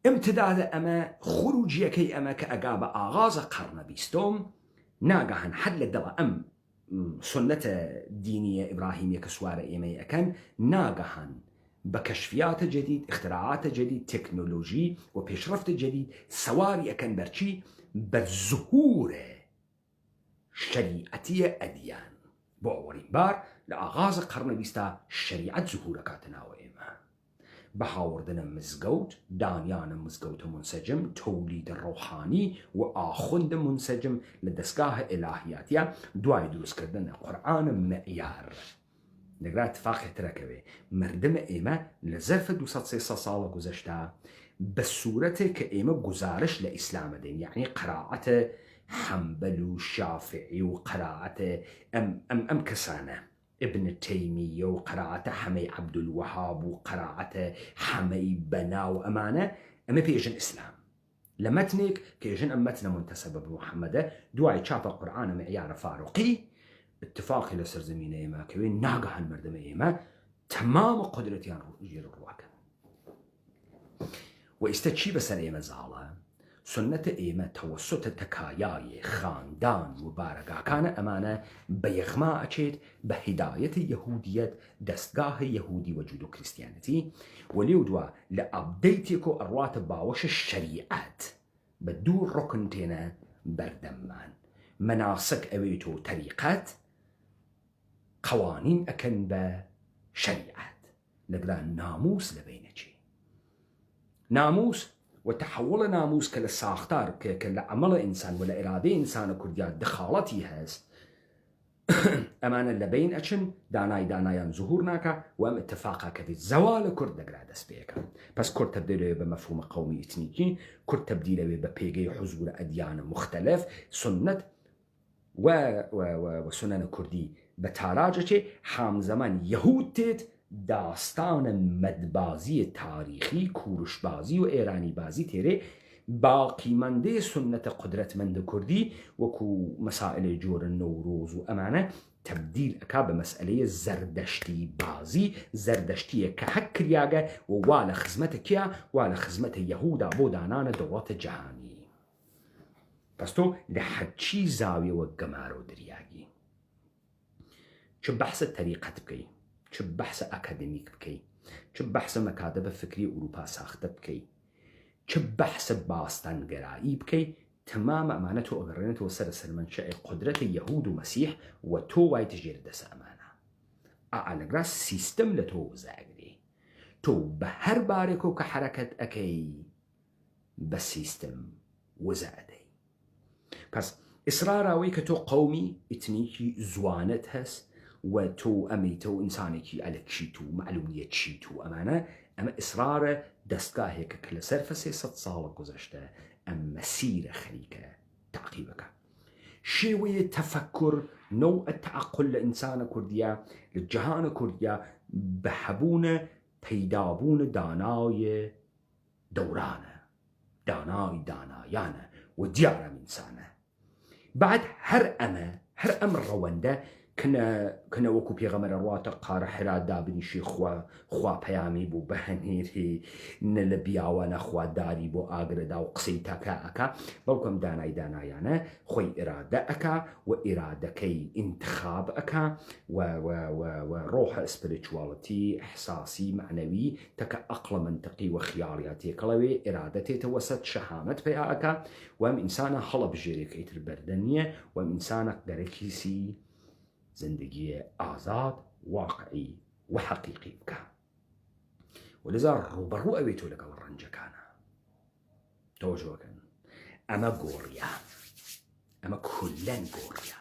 امتداد اما خروجي كي اما كأقاب آغاز قرن بيستوم ناقهن حد لدبا ام سنة دينية إبراهيمية كسوارة إيمي أكن ناقهن بكشفيات جديد اختراعات جديد تكنولوجي وبيشرفت جديد سواري أكن برشي بالظهور شريعتية أديان بأولين بار لأغاز قرن بيستا شريعة ظهور كاتنا وإما بحاوردنا مزقوت دانيان مزقوت منسجم توليد الروحاني وآخند منسجم لدسقاه إلهياتيا دواي دروس كردنا قرآن معيار لەگرا اتفاقی ترەکەوێ مردمە ئێمە لە زەرفە 200 ساڵە گوزەشتا بە سوورەتێک کە ئێمە گزارش لە ئیسلامە دەین، یعنی قەراعەتە حەمبەل و شافعی و قەراعەتە ئەم کەسانە ابن تەیمیە و قەراعەتە حەمەی عەبدولوەهاب و قەراعەتە حەمەی بەنا و ئەمانە ئەمە پێژن ئیسلام لە مەتنێک کێژن ئەم مەتنە منتەسەبە بە محەممەدە دوای چاپە قورئانە معیارە فاروقی اتفاقی لەسەر زمینە ئێمە کەوێ ناگەهان مردمە ئێمە تەمامە قودرەتیان ژێر ڕواکەن و ئێستا چی بەسەر ئێمە زاڵە؟ سنەتە ئێمە تەوەسوتە تەکایای خاندان و بارەگاکانە ئەمانە بە یەغما ئەچێت بە هیدایەتی یەهودیەت دەستگاهی یەهودی و جودو کریستیانەتی و لێو دووە لە ئەبدەیتێک و ئەڕواتە باوەشە شەریعەت بە دوو ڕۆکن تێنە بەردەممان مەناسک ئەوێت و تەریقەت قوانین ئەکەن بە شەریعەت لەگرا ناموس لەبینەچی ناموس وتحول ناموس کە لە ساختار کە لە عمل ئینسان و لە ئێرادەی ئینسانە کوردیا دخاڵەتی هەست ئەمانە لەبین ئەچن دانایان زوهور ناکە و ئەم اتفاقا کەبێت زەوالە کورد دەگرا دەست پێەکە پس کورد تەبدیلەوێ بە مەفهومە قەومی ئیتنیکی کورد تەبدیلەوێ بە پێگەی حوزب لە ئەدیانە مختلف سنت و سنەنە کوردی بە تاراجەچێ حامزەمان یەهود تێت داستانە مەدبازی تاریخی کوروشبازی و ئێرانی بازی تێرێ باقیمەندەی سنەتە قدرەتمەندە کوردی وەکو مەسائلەی جۆرە نەورۆز و ئەمانە تەبدیل ئەکا بە مەسئلەیە زەردەشتی بازی زەردەشتیە کە حەک کریاگە و وا لە خزمەتە کیا وا لە خزمەتە یەهودا بۆ دانانە دەوڵەتە جەهانی پس تۆ لە حەچی زاویەوە گەمارە و دریاگی چ بەحسە تەریقەت بکەی چ بەحسە ئەکادمیک بکەی چ بەحسە مەکاتەبە فکری ئوروپا ساختە بکەی چ بەحسە باستانگەرایی بکەی تەمامە ئەمانە تۆ ئەگەڕێنێتەوە سەر سەرمەنشەی قودرەتە یەهود و مەسیح و تۆ وای تژێر دەسە ئەمانە ئالەگرا سیستەم لە تۆ وزاگرێ تۆ بە هەر بارێکەوە کە حرەکەت ئەەکەی بە سیستەم وزە ئەدەی پس ئیسراراوەی کە تۆ قەومی ئیتنیکی زوانت هەست و تۆ ئەمیتە و ئینسانێکی ئەلەکشیت و معلومیە چیت و ئەمانە ئەمە ئیسرارە دەستگاهێکە کە لەسەر 300 ساڵە گذەشتە ئەم مەسیرە خەریکە تعقیبەکە شێوەیە تەفەکر نەوع تەعەقل لە ئینسانە کوردیە لە جەهانە کوردیە بە هەبوونە پەیدابوونە دانایە دەورانە دانای دانایانە و دیارە ئینسانە بعد هەر ئەم ڕەوەندە کنە وەکو پێغەمبەر ڕواتە قارە حرا دابنیشی خوا پەیامی بوو بە هەنێری نە لە بیاوانە خواداری بۆ ئاگرەدا و قسەی تاکە ئەکا بەڵکم دانایانە خۆی ئێرادە ئەکا و ئێرادەکەی ئینتخاب ئەکا و ڕۆحە ئسپریچواڵەتی ئەحساسی معنەوی تەکە ئەقڵە منتەقی و خیاڵیاتێکەڵەوێ ئێرادەتێتە وەسەد شەهامەت پێیا ئەکا و ئەم ئینسانە هەڵە بژێرێکەی تر بەردە نییە و ئەم ئینسانە دەرەکیسی زندگی ئازاد واقعی و حەقیقی بکە ولذا ڕوبەڕوو ئەوێت تۆ لەگەڵ ڕەنجەکانە تۆژۆکەن ئەمە گۆڕیە ئەمە کولەن گۆڕیە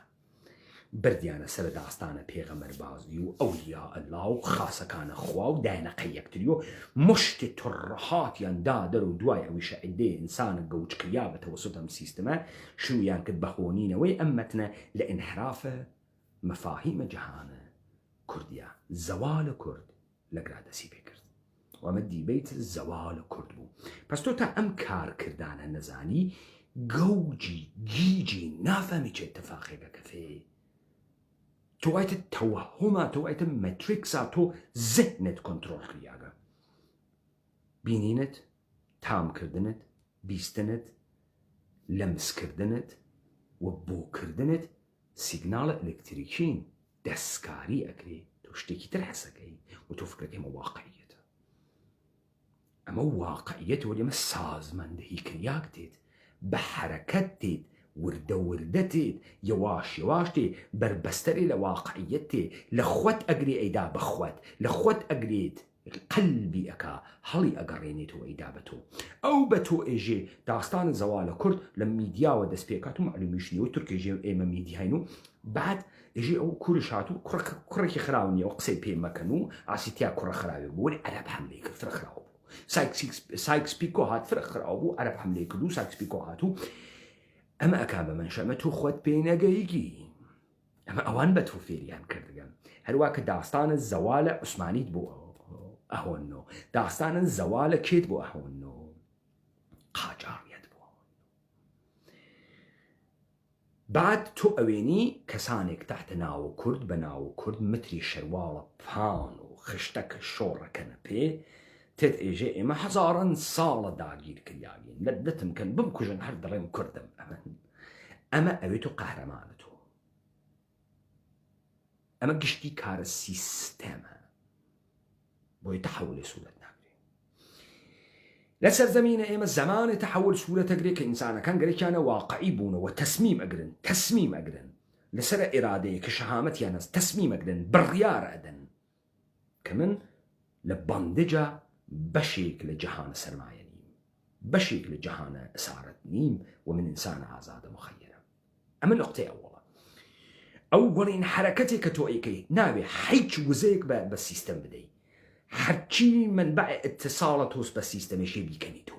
بردیانە سەر داستانە پێغەمبەر بازی و ئەولیا ئەللا و خاسەکانە خوا و داینەقە یەکتری و مشتی تڕەهاتیان دادەر و دوای ئەویشە عیدەی ئینسانە گەوچکریا بە تەوەسوت ئەم سیستەمە شوویان کرد بە هۆنینەوەی ئەم مەتنە لە ئینحرافە مەفاهیمە جەهانە کوردیە زەوالە کورد لەگرا دەسی پێ کرد و ئەمە دیبەیت زەوالە کورد بوو پس تۆ تا ئەم کارکردانە نەزانی گەوجی گیجی نافەمی چێت تەفاقێکە کەفێ تۆ وایتە تەوەهۆمە تۆ وایتە مەتریکسا تۆ زەهنت کۆنتڕۆڵ کریاگە بینینت تامکردنت بیستنت لەمسکردنت و بۆکردنت سیگناڵە ئەلکتریکین دەستکاری ئەکرێ تۆ شتێکی تر حەسەکەی و تۆ فکرەکەی ئەمە واقعیەتە ئەمە واقعیەت وەلی ئەمە سازمەندەهی کریاک تێت بە حرەکەت تێت وردە تێت یەواش تێ بربەستەرێ لە واقعیەت تێ لە خوەت ئەگرێ ئەیدا بەخوەت لە خوەت ئەگرێت قەلبی ئەکا هەڵی ئەگەڕێنێتەوە ئەیدا بە تۆ ئەو بە تۆ ئێژێ داستان زەوالە کورد لە میدیاوە دەست پێکات و معلومیشنی و تورکێژێ ئێمە میدیاین و بعد يجي أو كل شاتو كرك خراوني أو قصي بي مكانو عسيتيا كرة خراوي بقول عرب حمليك فرق خراو سايكس بيكو هات فرق خراو عرب حمليك دو سايكس بيكو هاتو أما أكاب من شمته خود بينا جيجي أما أوان بتو فيريان كردگم هر واك داستان الزوال عثماني بو أهونو داستان الزوال كيت بو أهونو قاجاريت بو بعد تو أويني كسانك تحت ناو كرد بناو كرد متري شروال بانو خشتك الشورة كنبي تت إيجي إما حزارا صالة داقير كرياقين لدتم كان بمكوجن هر درين كردم أما أويتو قهرمانتو أما قشتي كار السيستم بو يتحول سورة ناقري لسر زمينة إما الزمان تحول سورة تقري كإنسانا كان قري كان واقعي بونه وتسميم أقرن لسر إرادة كشهامت يانس تسميم أقرن بريار أدن كمن لباندجة بشيك لجهان سرماية نيم بشيك لجهان إسارة نيم ومن إنسان عزادة مخيرة أما النقطة أولين حركتك توئيكي نابي حيش وزيك بالسيستم بدي حركي من بعد اتصالاتوس بالسيستم يشي بيكنيتو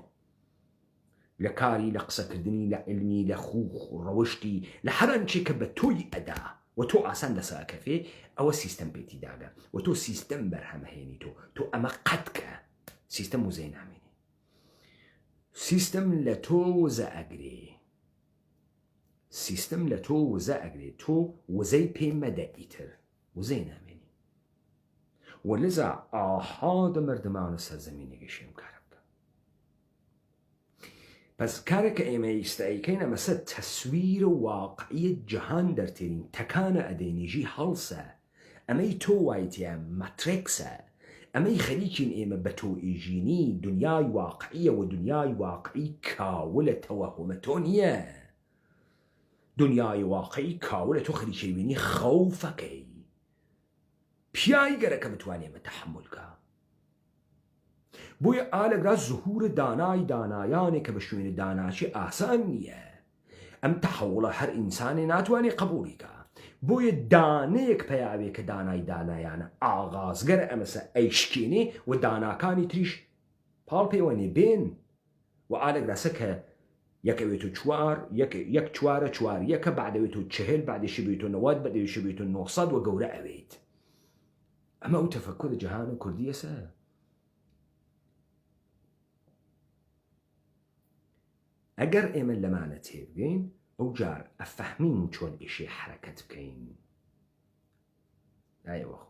لكاري لقصة كردني لعلمي لخوخ روشتي لحرنشي كبتوي أداء وتو أسان لساكا فيه أو السيستم بيتي داغا وتو سيستم برهم هينيتو تو أما قدك سيستم وزين عميني سيستم لتو زأقري سيستم لتو وزأقري تو وزي بيما دائتر وزين عميني ولذا آحاد مردمان سرزميني قشيم كارب بس كارك إيما يستأيكين مسا تصوير واقعية جهان درتين تكان أديني جي حلسة أمي تو وايتيا ماتريكسة أمي خليكين إيما بتو إيجيني دنياي واقعية ودنياي واقعي كاولة توهمتونية دنياي واقعي كاولة تخليكي بيني خوفكي بياي قرأك بتواني متحملك بوی آلگرا ظهور دانایانی که بشوین داناشی آسان نیه ام تحول هر انسانی ناتوانی قبولی که بوی دانیک پیاوی که دانایان آغازگر امسا ایشکینی و داناکانی تریش پال پیوانی بین و آلگرا سکه یک اویتو چوار یک چوار یک بعد اویتو 40 بعدش بیتو 90 بعدش بیتو 900 و گوره اویت اما او تفکر جهان کردیه سه اگر ایمن لمانه تیبگین او جار افهمین چون ایشی حرکت بکین. ایوه